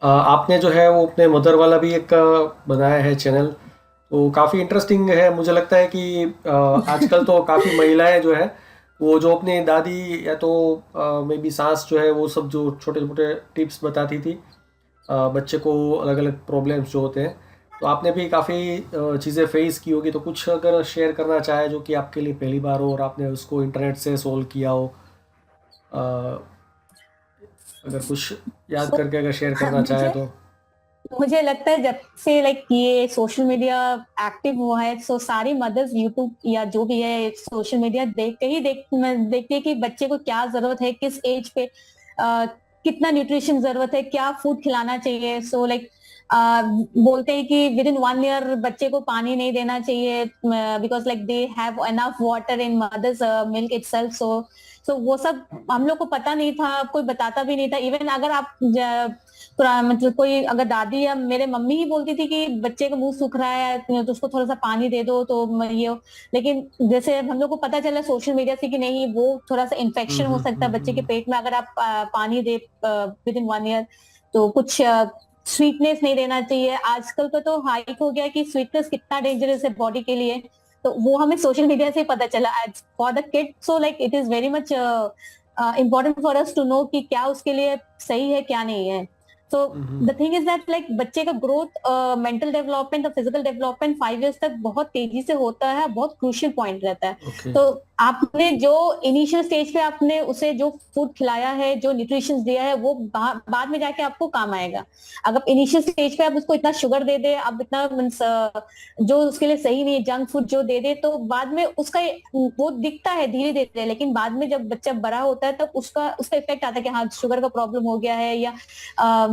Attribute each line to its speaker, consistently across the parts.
Speaker 1: आपने जो है वो अपने मदर वाला भी एक बनाया है चैनल, तो काफ़ी इंटरेस्टिंग है। मुझे लगता है कि आजकल तो काफ़ी महिलाएं जो है वो जो अपने दादी या तो मे बी सास जो है वो सब जो छोटे छोटे टिप्स बताती थी बच्चे को अलग अलग प्रॉब्लम्स जो होते हैं, तो आपने भी काफ़ी चीज़ें फेस की होगी, तो कुछ अगर शेयर करना चाहे जो कि आपके लिए पहली बार हो और आपने उसको इंटरनेट से सोल्व किया हो, अ, अगर कुछ याद
Speaker 2: सो
Speaker 1: करके अगर शेयर करना चाहे
Speaker 2: मुझे
Speaker 1: तो।
Speaker 2: मुझे लगता है जब से लाइक ये सोशल मीडिया एक्टिव हुआ है, सो सारी मदर्स यूट्यूब या जो भी है सोशल मीडिया देख के ही देखते हैं कि बच्चे को क्या जरूरत है, किस एज पे कितना न्यूट्रिशन जरूरत है, क्या फूड खिलाना चाहिए। सो लाइक बोलते हैं कि विद इन 1 ईयर बच्चे को पानी नहीं देना चाहिए, because like they have enough water in mother's milk itself. So वो सब हम लोग को पता नहीं था, कोई बताता भी नहीं था। इवन अगर आप मतलब कोई अगर दादी या मेरे मम्मी ही बोलती थी कि बच्चे का मुंह सूख रहा है तो उसको थोड़ा सा पानी दे दो, तो ये लेकिन जैसे हम लोग को पता चला सोशल मीडिया से कि नहीं, वो थोड़ा सा इन्फेक्शन हो सकता है बच्चे के पेट में अगर आप पानी दे विद इन 1 ईयर। तो कुछ स्वीटनेस नहीं देना चाहिए। आजकल का तो हाइक हो गया कि स्वीटनेस कितना डेंजरस है बॉडी के लिए, तो वो हमें सोशल मीडिया से ही पता चला age for the kid. So like it is very much important for us to know कि क्या उसके लिए सही है क्या नहीं है। So the thing is that like बच्चे का ग्रोथ, मेंटल डेवलपमेंट और फिजिकल डेवलपमेंट 5 इयर्स तक बहुत तेजी से होता है, बहुत क्रूशियल पॉइंट रहता है।
Speaker 1: ओके।
Speaker 2: तो आपने जो इनिशियल स्टेज पे आपने उसे जो फूड खिलाया है, जो न्यूट्रिशन दिया है, वो बाद में जाके आपको काम आएगा। अगर इनिशियल स्टेज पे आप उसको इतना शुगर दे दे, आप इतना जो उसके लिए सही नहीं है जंक फूड जो दे दे, तो बाद में उसका वो दिखता है धीरे धीरे, लेकिन बाद में जब बच्चा बड़ा होता है तब उसका उसका इफेक्ट आता है कि हाँ शुगर का प्रॉब्लम हो गया है, या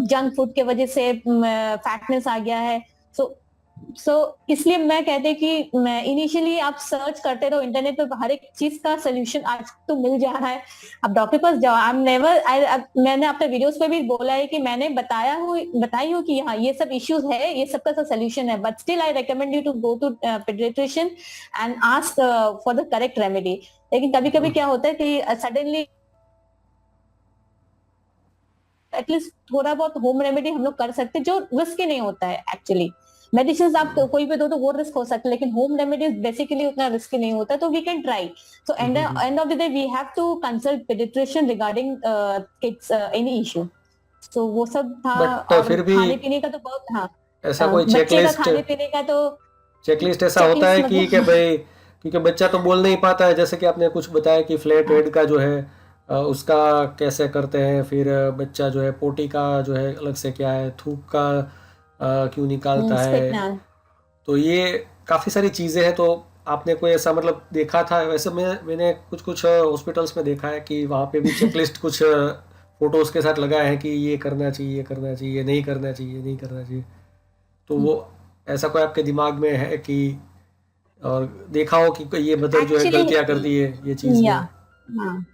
Speaker 2: जंक फूड के वजह से फैटनेस आ गया है। सो सो इसलिए मैं कहते हैं कि इनिशियली आप सर्च करते रहो इंटरनेट पे, हर एक चीज का सोल्यूशन आज तो मिल जा रहा है। अब डॉक्टर पास जाओ, आई एम नेवर मैंने अपने वीडियोस पे भी बोला है कि मैंने बताई हूँ कि हाँ ये सब इश्यूज है, ये सब का सोल्यूशन है, but still I recommend you to go to paediatrician and ask for the correct remedy. लेकिन कभी कभी क्या होता है कि सडनली एटलीस्ट थोड़ा बहुत होम रेमेडी हम लोग कर सकते हैं जो रिस्की नहीं होता है एक्चुअली। मेडिसिन आप कोई भी दो तो वो रिस्क हो सकता है, लेकिन होम रेमेडीज बेसिकली उतना रिस्की नहीं होता, तो we can try. So end of the day we have to consult paediatrician regarding kids any issue. तो वो सब था।
Speaker 1: बट
Speaker 2: और
Speaker 1: फिर भी
Speaker 2: खाने पीने का तो बहुत, हाँ,
Speaker 1: ऐसा कोई
Speaker 2: बच्चे का
Speaker 1: चेकलिस्ट
Speaker 2: खाने पीने का तो
Speaker 1: चेकलिस्ट ऐसा होता
Speaker 2: चेकलिस्ट
Speaker 1: है कि
Speaker 2: मतलब
Speaker 1: भाई, क्योंकि बच्चा तो बोल नहीं पाता है, जैसे कि आपने कुछ बताया कि फ्लैट हेड का जो है उसका कैसे करते हैं, फिर बच्चा जो है पोटी का जो है अलग से क्या है, थूक का क्यों निकालता
Speaker 2: स्पिट
Speaker 1: है,
Speaker 2: ना।
Speaker 1: तो ये काफ़ी सारी चीज़ें हैं। तो आपने कोई ऐसा मतलब देखा था? वैसे मैंने कुछ कुछ हॉस्पिटल्स में देखा है कि वहाँ पे भी चेकलिस्ट कुछ फोटोज़ के साथ लगाए हैं कि ये करना चाहिए, ये करना चाहिए, नहीं करना चाहिए, नहीं करना चाहिए। तो वो ऐसा कोई आपके दिमाग में है कि और देखा हो कि ये मदर जो है
Speaker 2: एक्चुअली
Speaker 1: गलतियाँ करती है ये चीज़
Speaker 2: या
Speaker 1: में?
Speaker 2: हाँ,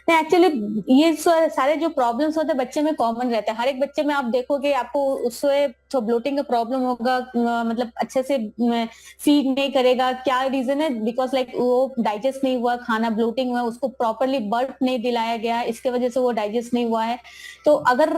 Speaker 2: नहीं एक्चुअली ये सारे जो प्रॉब्लम्स होते हैं बच्चे में कॉमन रहते हैं। हर एक बच्चे में आप देखोगे आपको उससे तो ब्लोटिंग का प्रॉब्लम होगा, मतलब अच्छे से फीड नहीं करेगा। क्या रीजन है? बिकॉज लाइक वो डाइजेस्ट नहीं हुआ खाना, ब्लोटिंग हुआ, उसको प्रॉपरली बर्फ नहीं दिलाया गया, इसके वजह से वो डाइजेस्ट नहीं हुआ है। तो अगर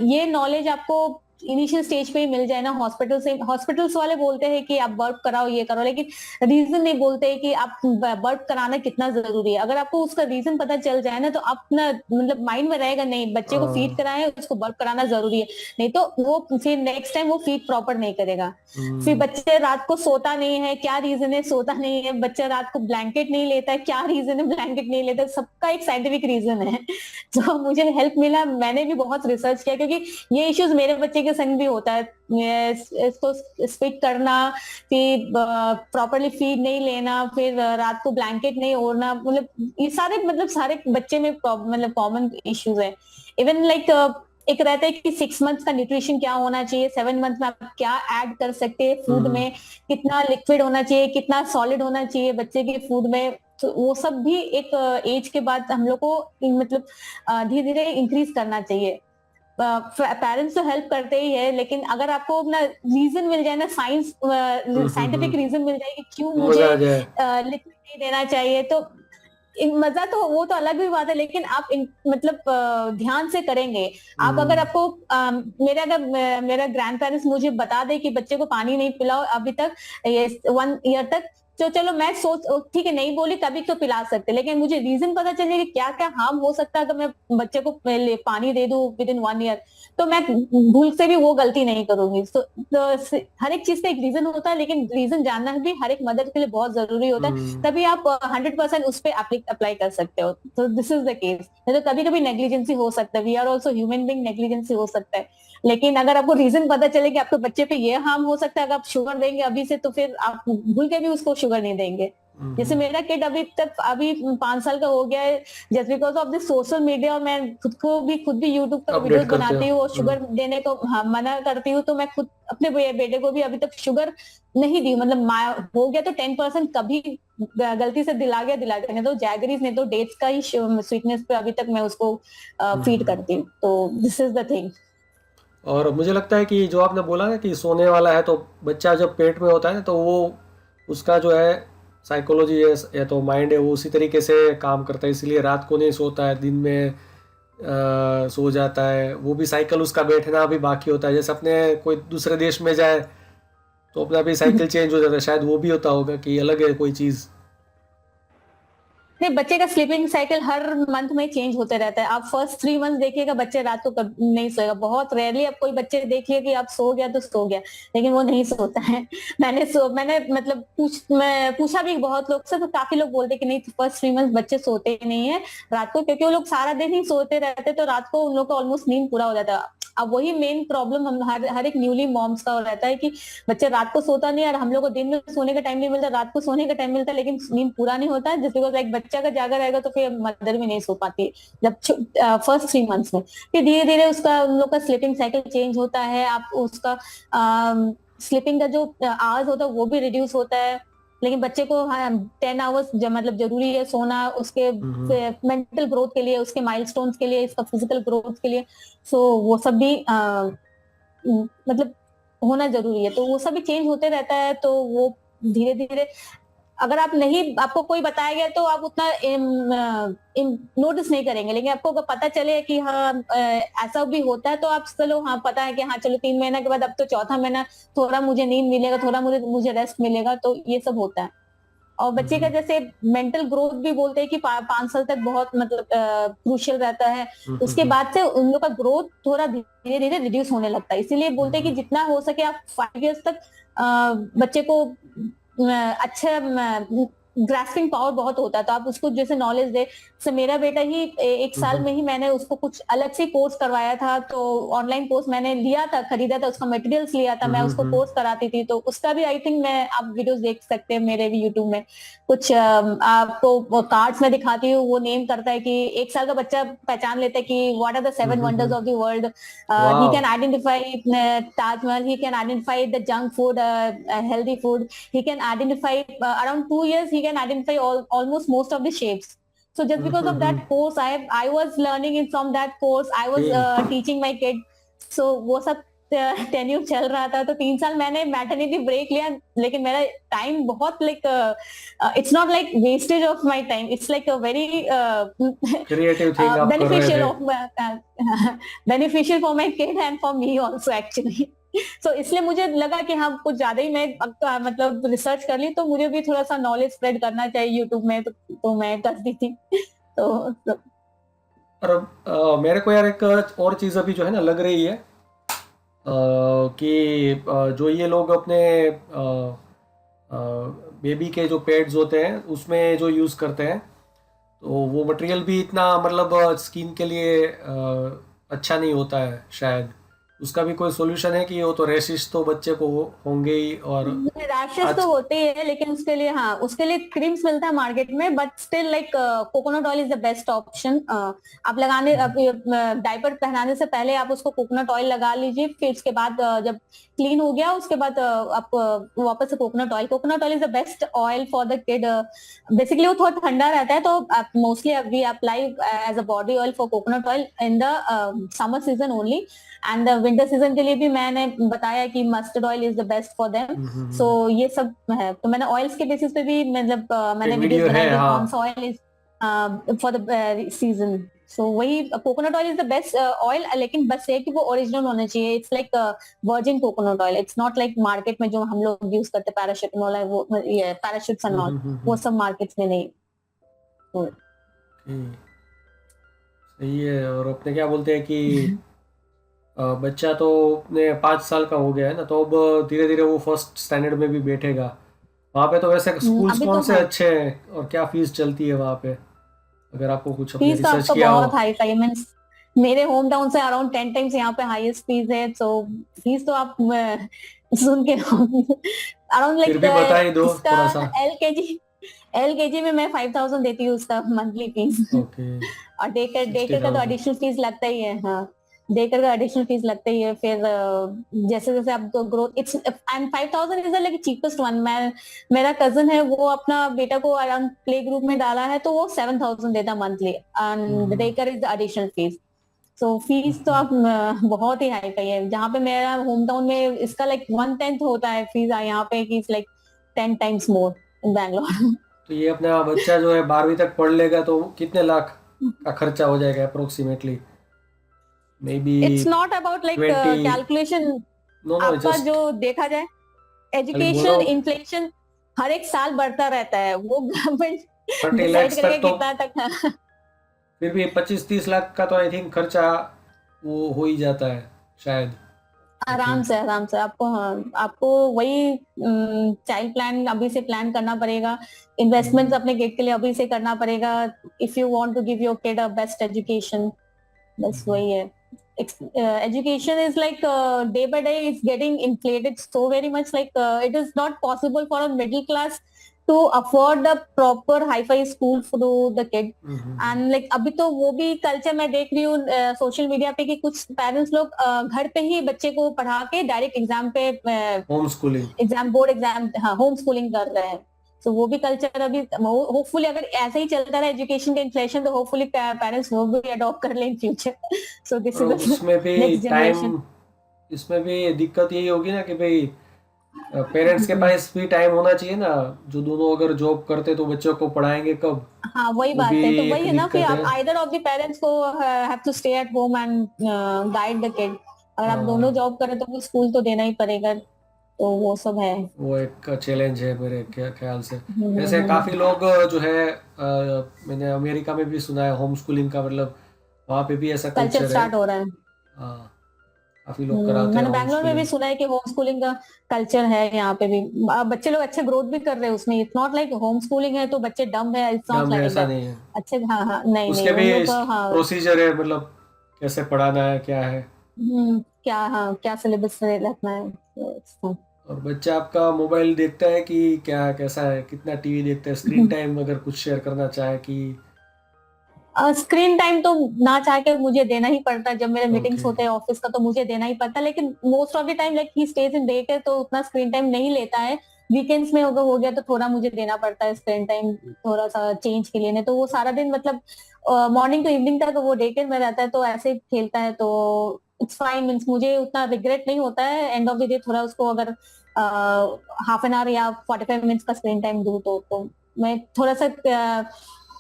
Speaker 2: ये नॉलेज आपको इनिशियल स्टेज पे ही मिल जाए ना हॉस्पिटल से, हॉस्पिटल्स वाले बोलते हैं कि आप बर्फ कराओ ये करो, लेकिन रीजन नहीं बोलते हैं कि आप बर्फ कराना कितना जरूरी है। अगर आपको उसका रीजन पता चल जाए ना, तो अपना मतलब माइंड में रहेगा नहीं बच्चे को फीड कराए उसको बर्फ कराना जरूरी है। नहीं तो वो फिर नेक्स्ट टाइम वो फीड प्रॉपर नहीं करेगा। फिर
Speaker 1: हम्म,
Speaker 2: बच्चे रात को सोता नहीं है, क्या रीजन है सोता नहीं है? बच्चा रात को ब्लैंकेट नहीं लेता है, क्या रीजन है ब्लैंकेट नहीं लेता है? सबका एक साइंटिफिक रीजन है। तो मुझे हेल्प मिला, मैंने भी बहुत रिसर्च किया, क्योंकि ये इश्यूज मेरे बच्चे के संग भी होता है। इसको स्पिट करना, फिर प्रॉपरली फीड नहीं लेना, फिर रात को ब्लैंकेट नहीं ओढ़ना, मतलब ये सारे मतलब सारे बच्चे में मतलब कॉमन इश्यूज है। इवन लाइक एक रहता है कि 6 मंथ का न्यूट्रिशन क्या होना चाहिए, 7 मंथ में आप क्या ऐड कर सकते हैं फूड
Speaker 1: हम्म,
Speaker 2: में, कितना लिक्विड होना चाहिए, कितना सॉलिड होना चाहिए बच्चे के फूड में। तो वो सब भी एक एज के बाद हम लोग को मतलब धीरे धीरे इंक्रीज करना चाहिए। पेरेंट्स तो हेल्प करते ही है, लेकिन अगर आपको अपना रीजन मिल जाए ना, साइंटिफिक
Speaker 1: हम्म,
Speaker 2: रीजन मिल जाए कि क्यों
Speaker 1: तो
Speaker 2: मुझे
Speaker 1: मज़ा आ जाए।
Speaker 2: लिक्विड नहीं देना चाहिए, तो मजा तो वो तो अलग भी बात है, लेकिन आप मतलब ध्यान से करेंगे। आप अगर आपको मेरा ग्रैंड पेरेंट्स मुझे बता दे कि बच्चे को पानी नहीं पिलाओ अभी तक, ये 1 ईयर तक, तो चलो मैं सोच ठीक है नहीं बोली तभी तो पिला सकते, लेकिन मुझे रीजन पता चले कि क्या क्या हार्म हो सकता है अगर मैं बच्चे को पहले पानी दे दूं विद इन 1 ईयर, तो मैं भूल से भी वो गलती नहीं करूंगी। तो हर एक चीज का एक रीजन होता है, लेकिन रीजन जानना भी हर एक मदर के लिए बहुत जरूरी होता है,
Speaker 1: हम्म।
Speaker 2: तभी आप 100% उस पर अप्लाई कर सकते हो। तो दिस इज द केस। नहीं तो कभी कभी नेग्लिजेंसी हो सकता है, we are also human being, negligence हो सकता है, लेकिन अगर आपको रीजन पता चले कि आपके बच्चे पे ये हार्म हो सकता है अगर आप शुगर देंगे अभी से, तो फिर आप भूल के भी उसको शुगर नहीं देंगे। जैसे मेरा किड अभी 5 साल का हो गया है, just because of this social media, मैं खुद भी यूट्यूब पर
Speaker 1: अपडेट
Speaker 2: वीडियोस
Speaker 1: करते हो।
Speaker 2: बनाती हूँ और शुगर देने को मना करती हूँ, तो मैं खुद अपने बेटे को भी अभी तक शुगर नहीं दी। मतलब हो गया तो 10%, कभी गलती से दिला गया, नहीं तो जैगरीज, नहीं तो डेट्स का ही स्वीटनेस पे अभी तक मैं उसको फीड
Speaker 1: हम्म।
Speaker 2: करती हूँ। तो दिस इज द थिंग।
Speaker 1: और मुझे लगता है कि जो आपने बोला ना कि सोने वाला है, तो बच्चा जब पेट में होता है ना, तो वो उसका जो है साइकोलॉजी है या तो माइंड है, वो उसी तरीके से काम करता है, इसलिए रात को नहीं सोता है, दिन में सो जाता है। वो भी साइकिल उसका बैठना भी बाकी होता है, जैसे अपने कोई दूसरे देश में जाए तो अपना भी साइकिल चेंज हो जाता है, शायद वो भी होता होगा कि अलग है कोई चीज़।
Speaker 2: नहीं, बच्चे का स्लीपिंग साइकिल हर मंथ में चेंज होते रहता है। आप फर्स्ट 3 मंथ देखिएगा बच्चे रात को नहीं सोएगा, बहुत रेयरली आप कोई बच्चे देखिए कि आप सो गया तो सो गया, लेकिन वो नहीं सोता है। मैंने मतलब मैं पूछा भी बहुत लोग से, तो काफी लोग बोलते कि नहीं, फर्स्ट 3 मंथ बच्चे सोते नहीं है रात को, क्योंकि वो लोग सारा दिन ही सोते रहते, तो रात को उन लोग का ऑलमोस्ट नींद पूरा हो जाता है। अब वही मेन प्रॉब्लम हम हर एक न्यूली मॉम्स का रहता है कि बच्चे रात को सोता नहीं, और हम लोग को दिन में सोने का टाइम नहीं मिलता, रात को सोने का टाइम मिलता है, लेकिन नींद पूरा नहीं होता है, जिस बिकॉज लाइक बच्चा का जागा रहेगा तो फिर मदर भी नहीं सो पाती जब फर्स्ट 3 मंथ्स में। फिर धीरे धीरे उसका उन लोग का स्लीपिंग साइकिल चेंज होता है, आप उसका स्लीपिंग का जो आवर्स होता है वो भी रिड्यूस होता है। लेकिन बच्चे को 10 आवर्स मतलब जरूरी है सोना, उसके
Speaker 1: हम्म।
Speaker 2: मेंटल ग्रोथ के लिए, उसके माइलस्टोन्स के लिए, इसका फिजिकल ग्रोथ के लिए। सो वो सब भी मतलब होना जरूरी है, तो वो सब भी चेंज होते रहता है। तो वो धीरे धीरे, अगर आप नहीं, आपको कोई बताया गया तो आप उतना नोटिस नहीं करेंगे, लेकिन आपको अगर पता चले कि हाँ ऐसा भी होता है, तो आप चलो हाँ पता है कि हाँ चलो 3 महीना के बाद अब तो चौथा महीना थोड़ा मुझे नींद मिलेगा, थोड़ा मुझे रेस्ट मिलेगा, तो ये सब होता है। और बच्चे का
Speaker 1: हम्म।
Speaker 2: जैसे मेंटल ग्रोथ भी बोलते हैं कि 5 साल तक बहुत मतलब क्रूशियल रहता है। उसके
Speaker 1: हम्म।
Speaker 2: बाद से उन लोग का ग्रोथ थोड़ा धीरे धीरे रिड्यूस होने लगता है, इसीलिए बोलते हैं कि जितना हो सके आप 5 इयर्स तक बच्चे को अच्छा ग्रास्पिंग पावर बहुत होता है, तो आप उसको जैसे नॉलेज दे। जैसे मेरा बेटा ही 1 साल
Speaker 1: हम्म।
Speaker 2: में ही मैंने उसको कुछ अलग से कोर्स करवाया था, तो ऑनलाइन कोर्स मैंने लिया था, खरीदा था, उसका मटेरियल्स लिया था, मैं उसको
Speaker 1: हम्म।
Speaker 2: कोर्स कराती थी, तो उसका भी आई थिंक मैं आप वीडियोस देख सकते हैं मेरे भी यूट्यूब में। कुछ आपको कार्ड्स में दिखाती हूँ, वो नेम करता है कि 1 साल का बच्चा पहचान लेता है कि what are the 7 wonders of the world. He
Speaker 1: वाह।
Speaker 2: Can identify Taj Mahal, he can identify the junk food, healthy food. He can identify around 2 years. He can identify almost most of the shapes. So just because of
Speaker 1: hmm.
Speaker 2: that course, I was learning in from that course. I was
Speaker 1: okay.
Speaker 2: teaching my kid. So वो सब tenure चल रहा था, तो 3 साल मैंने maternity break लिया, लेकिन मेरा टाइम बहुत like it's not like wastage of my time, it's like a very
Speaker 1: creative thing आप कर रहे
Speaker 2: बेनिफिशियल
Speaker 1: थे।
Speaker 2: Of beneficial for my kid and for me also actually. तो इसलिए मुझे लगा कि हाँ कुछ ज्यादा ही मैं मतलब रिसर्च कर ली, तो मुझे भी थोड़ा सा नॉलेज स्प्रेड करना चाहिए यूट्यूब में, तो मैं कर दी थी। तो
Speaker 1: और मेरे को यार एक और चीज़ अभी जो है ना लग रही है, कि जो ये लोग अपने बेबी के जो पैड्स होते हैं उसमें जो यूज़ करते हैं, तो वो मटेरियल भी इतना मतलब स्किन के लिए अच्छा नहीं होता है शायद। उसका भी कोई सॉल्यूशन है कि वो तो रैशेस तो बच्चे को होंगे ही। और
Speaker 2: रैशेस तो
Speaker 1: आज
Speaker 2: होते ही है, लेकिन उसके लिए हाँ उसके लिए क्रीम्स मिलता है मार्केट में, but still like coconut oil is the best option. आप लगाने डायपर पहनाने से पहले आप उसको कोकोनट ऑयल लगा लीजिए, फिर उसके बाद जब क्लीन हो गया उसके बाद आप वापस से coconut oil is the best oil for the kid. Basically वो थोड़ा ठंडा रहता है, तो आप mostly we apply as a body oil for coconut oil in the summer season only. And winter season के लिए भी मैंने बताया कि mustard oil is the best for them. So ये सब है, तो मैंने ऑयल्स के बेसिस पे भी मतलब
Speaker 1: एक
Speaker 2: मैंने वीडियोस
Speaker 1: वीडियो है,
Speaker 2: बनाई कि
Speaker 1: हाँ।
Speaker 2: कौन सा oil is for the season. So वही coconut oil is the best oil, लेकिन बस ये कि वो ओरिजिनल होना चाहिए। It's like virgin coconut oil, it's not like market में जो हम लोग यूज करते हैं पैराशूटमोल है, वो ये पैराशूट्स एंड ऑल, वो सब मार्केट्स में नहीं। तो
Speaker 1: हम्म, सही है। और अपने क्या बोलते हैं कि बच्चा तो अपने 5 साल का हो गया है ना, तो अब धीरे धीरे वो फर्स्ट स्टैंडर्ड में भी बैठेगा। वहाँ पे तो वैसे स्कूल्स
Speaker 2: अभी
Speaker 1: कौन
Speaker 2: तो
Speaker 1: से
Speaker 2: हाँ,
Speaker 1: अच्छे हैं और क्या फीस चलती है वहाँ पे, अगर आपको कुछ अपने
Speaker 2: फीस तो
Speaker 1: रिसर्च
Speaker 2: आपका
Speaker 1: किया हो?
Speaker 2: बहुत हाई फाई मीन्स मेरे होम टाउन से अराउंड 10 टाइम्स यहाँ पे हाईएस्ट फीस है। तो फीस तो आप सुन के अराउंड
Speaker 1: फिर
Speaker 2: लाइक
Speaker 1: भी बता ही दो
Speaker 2: इसका
Speaker 1: थोड़ा सा।
Speaker 2: एल के जी में मैं 5,000 देती हूँ उसका मंथली फीस।
Speaker 1: ओके।
Speaker 2: और डेकर
Speaker 1: सिक्सटी
Speaker 2: डेकर का तो
Speaker 1: थाउजेंड
Speaker 2: एडिशनल फीस लगता ही है। हाँ, डेकर का एडिशनल फीस लगता ही है। फिर जैसे जैसे आपको growth, it's and 5,000 is like cheapest one. मैं मेरा कजन है, वो अपना बेटा को अराउंड प्ले ग्रुप में डाला है, तो वो 7,000 देता monthly, and
Speaker 1: hmm
Speaker 2: decker is the additional fees. So fees तो
Speaker 1: हम्म।
Speaker 2: आप बहुत ही हाई फाई है। जहाँ पे मेरा होम टाउन में इसका लाइक 1/10 होता है फीस, यहाँ पे की लाइक 10 टाइम्स मोर इन बैंगलोर।
Speaker 1: तो ये अपना बच्चा जो है 12वीं तक पढ़ लेगा तो कितने लाख का खर्चा हो जाएगा approximately? Maybe
Speaker 2: it's not about like
Speaker 1: 20?
Speaker 2: Calculation.
Speaker 1: No no,
Speaker 2: आपका
Speaker 1: जस्ट
Speaker 2: जो देखा जाए,
Speaker 1: खाली बोल रहा
Speaker 2: एजुकेशन
Speaker 1: हूँ।
Speaker 2: इन्फ्लेशन हर एक साल बढ़ता रहता है, वो गवर्नमेंट
Speaker 1: 30
Speaker 2: डिसाइड
Speaker 1: लैक्स
Speaker 2: करेगा
Speaker 1: तक तो,
Speaker 2: कितना तक।
Speaker 1: फिर भी 25-30 लाख का तो आई थिंक खर्चा वो हो ही जाता है शायद, आई थिंक।
Speaker 2: आराम से आपको, हाँ, आपको वही चाइल्ड प्लान अभी से प्लान करना पड़ेगा। इन्वेस्टमेंट्स अपने किड के लिए अभी से करना पड़ेगा, if you want to give your kid a best education. बस वही है। Education is like day by day it's getting inflated so very much, like it is not possible for a middle class to afford the proper hi-fi school for the kid। And like अभी तो वो भी culture मैं देख रही हूँ social media पे कि कुछ पेरेंट्स लोग घर पे ही बच्चे को पढ़ा के डायरेक्ट एग्जाम पे,
Speaker 1: home schooling.
Speaker 2: Exam board exam, हाँ, होम स्कूलिंग कर रहे हैं। तो वो भी कल्चर अभी होपफुली अगर ऐसे ही चलता रहा एजुकेशन का इन्फ्लेशन, तो होपफुली पेरेंट्स वो भी अडॉप्ट कर लें इन फ्यूचर। सो दिस
Speaker 1: और
Speaker 2: इज द
Speaker 1: उसमें भी
Speaker 2: नेक्स्ट जनरेशन।
Speaker 1: टाइम, इसमें भी दिक्कत यही होगी ना कि भाई पेरेंट्स के पास भी टाइम होना चाहिए ना। जो दोनों अगर जॉब करते तो बच्चों को पढ़ाएंगे कब?
Speaker 2: हाँ, वही
Speaker 1: वो भी
Speaker 2: बात है। तो
Speaker 1: एक
Speaker 2: वही है ना कि
Speaker 1: दिक्कत
Speaker 2: आप
Speaker 1: है।
Speaker 2: आइदर ऑफ द पेरेंट्स को have to stay at home and guide the kid. अगर आप दोनों
Speaker 1: हाँ,
Speaker 2: जॉब करें तो स्कूल तो देना ही पड़ेगा। तो वो सब है।
Speaker 1: वो एक चैलेंज है मेरे ख्याल से। ऐसे
Speaker 2: हम्म।
Speaker 1: काफ़ी लोग जो है मैंने अमेरिका में भी सुना है होम स्कूलिंग का, मतलब वहाँ पे भी ऐसा
Speaker 2: कल्चर
Speaker 1: कल्चर है।
Speaker 2: स्टार्ट हो रहा है।
Speaker 1: हाँ, काफ़ी लोग कराते हैं
Speaker 2: मैंने
Speaker 1: होम
Speaker 2: बैंगलोर में भी
Speaker 1: स्कूलिंग।
Speaker 2: सुना है कि होम स्कूलिंग का कल्चर है यहाँ पे भी। बच्चे लोग अच्छे ग्रोथ भी कर रहे हैं उसमें। It's not like home schooling है तो बच्चे डम है, इट्स नॉट
Speaker 1: डम है
Speaker 2: लाइक
Speaker 1: ऐसा
Speaker 2: दैट।
Speaker 1: नहीं है।
Speaker 2: अच्छे, हाँ हाँ, नहीं नहीं,
Speaker 1: उसके भी
Speaker 2: उन लोग का, हाँ।
Speaker 1: प्रोसीजर है, मतलब कैसे पढ़ाना है क्या है।
Speaker 2: क्या, हाँ, क्या सिलेबस रखना है, तो it's
Speaker 1: और बच्चा आपका मोबाइल देखता है कि क्या, कैसा है, कितना टीवी देखता है, स्क्रीन
Speaker 2: fine।
Speaker 1: टाइम अगर कुछ शेयर करना चाहे कि?
Speaker 2: स्क्रीन टाइम तो ना चाह के मुझे देना ही पड़ता है। जब मेरे
Speaker 1: ओके।
Speaker 2: मीटिंग्स होते हैं ऑफिस का तो मुझे देना ही पड़ता है, लेकिन most of the time like he stage in day के, तो उतना स्क्रीन टाइम नहीं लेता है। वीकेंड्स में अगर हो गया तो थोड़ा मुझे देना पड़ता है स्क्रीन टाइम, थोड़ा सा चेंज के लिए। नहीं तो वो सारा दिन मतलब मॉर्निंग टू इवनिंग तक वो डे केयर में रहता है, तो ऐसे ही खेलता है। तो इट्स फाइन, मीन्स मुझे उतना रिग्रेट नहीं होता है एंड ऑफ द डे। थोड़ा उसको अगर हाफ एन आवर या 45 मिनट्स का स्क्रीन टाइम दूँ तो मैं थोड़ा सा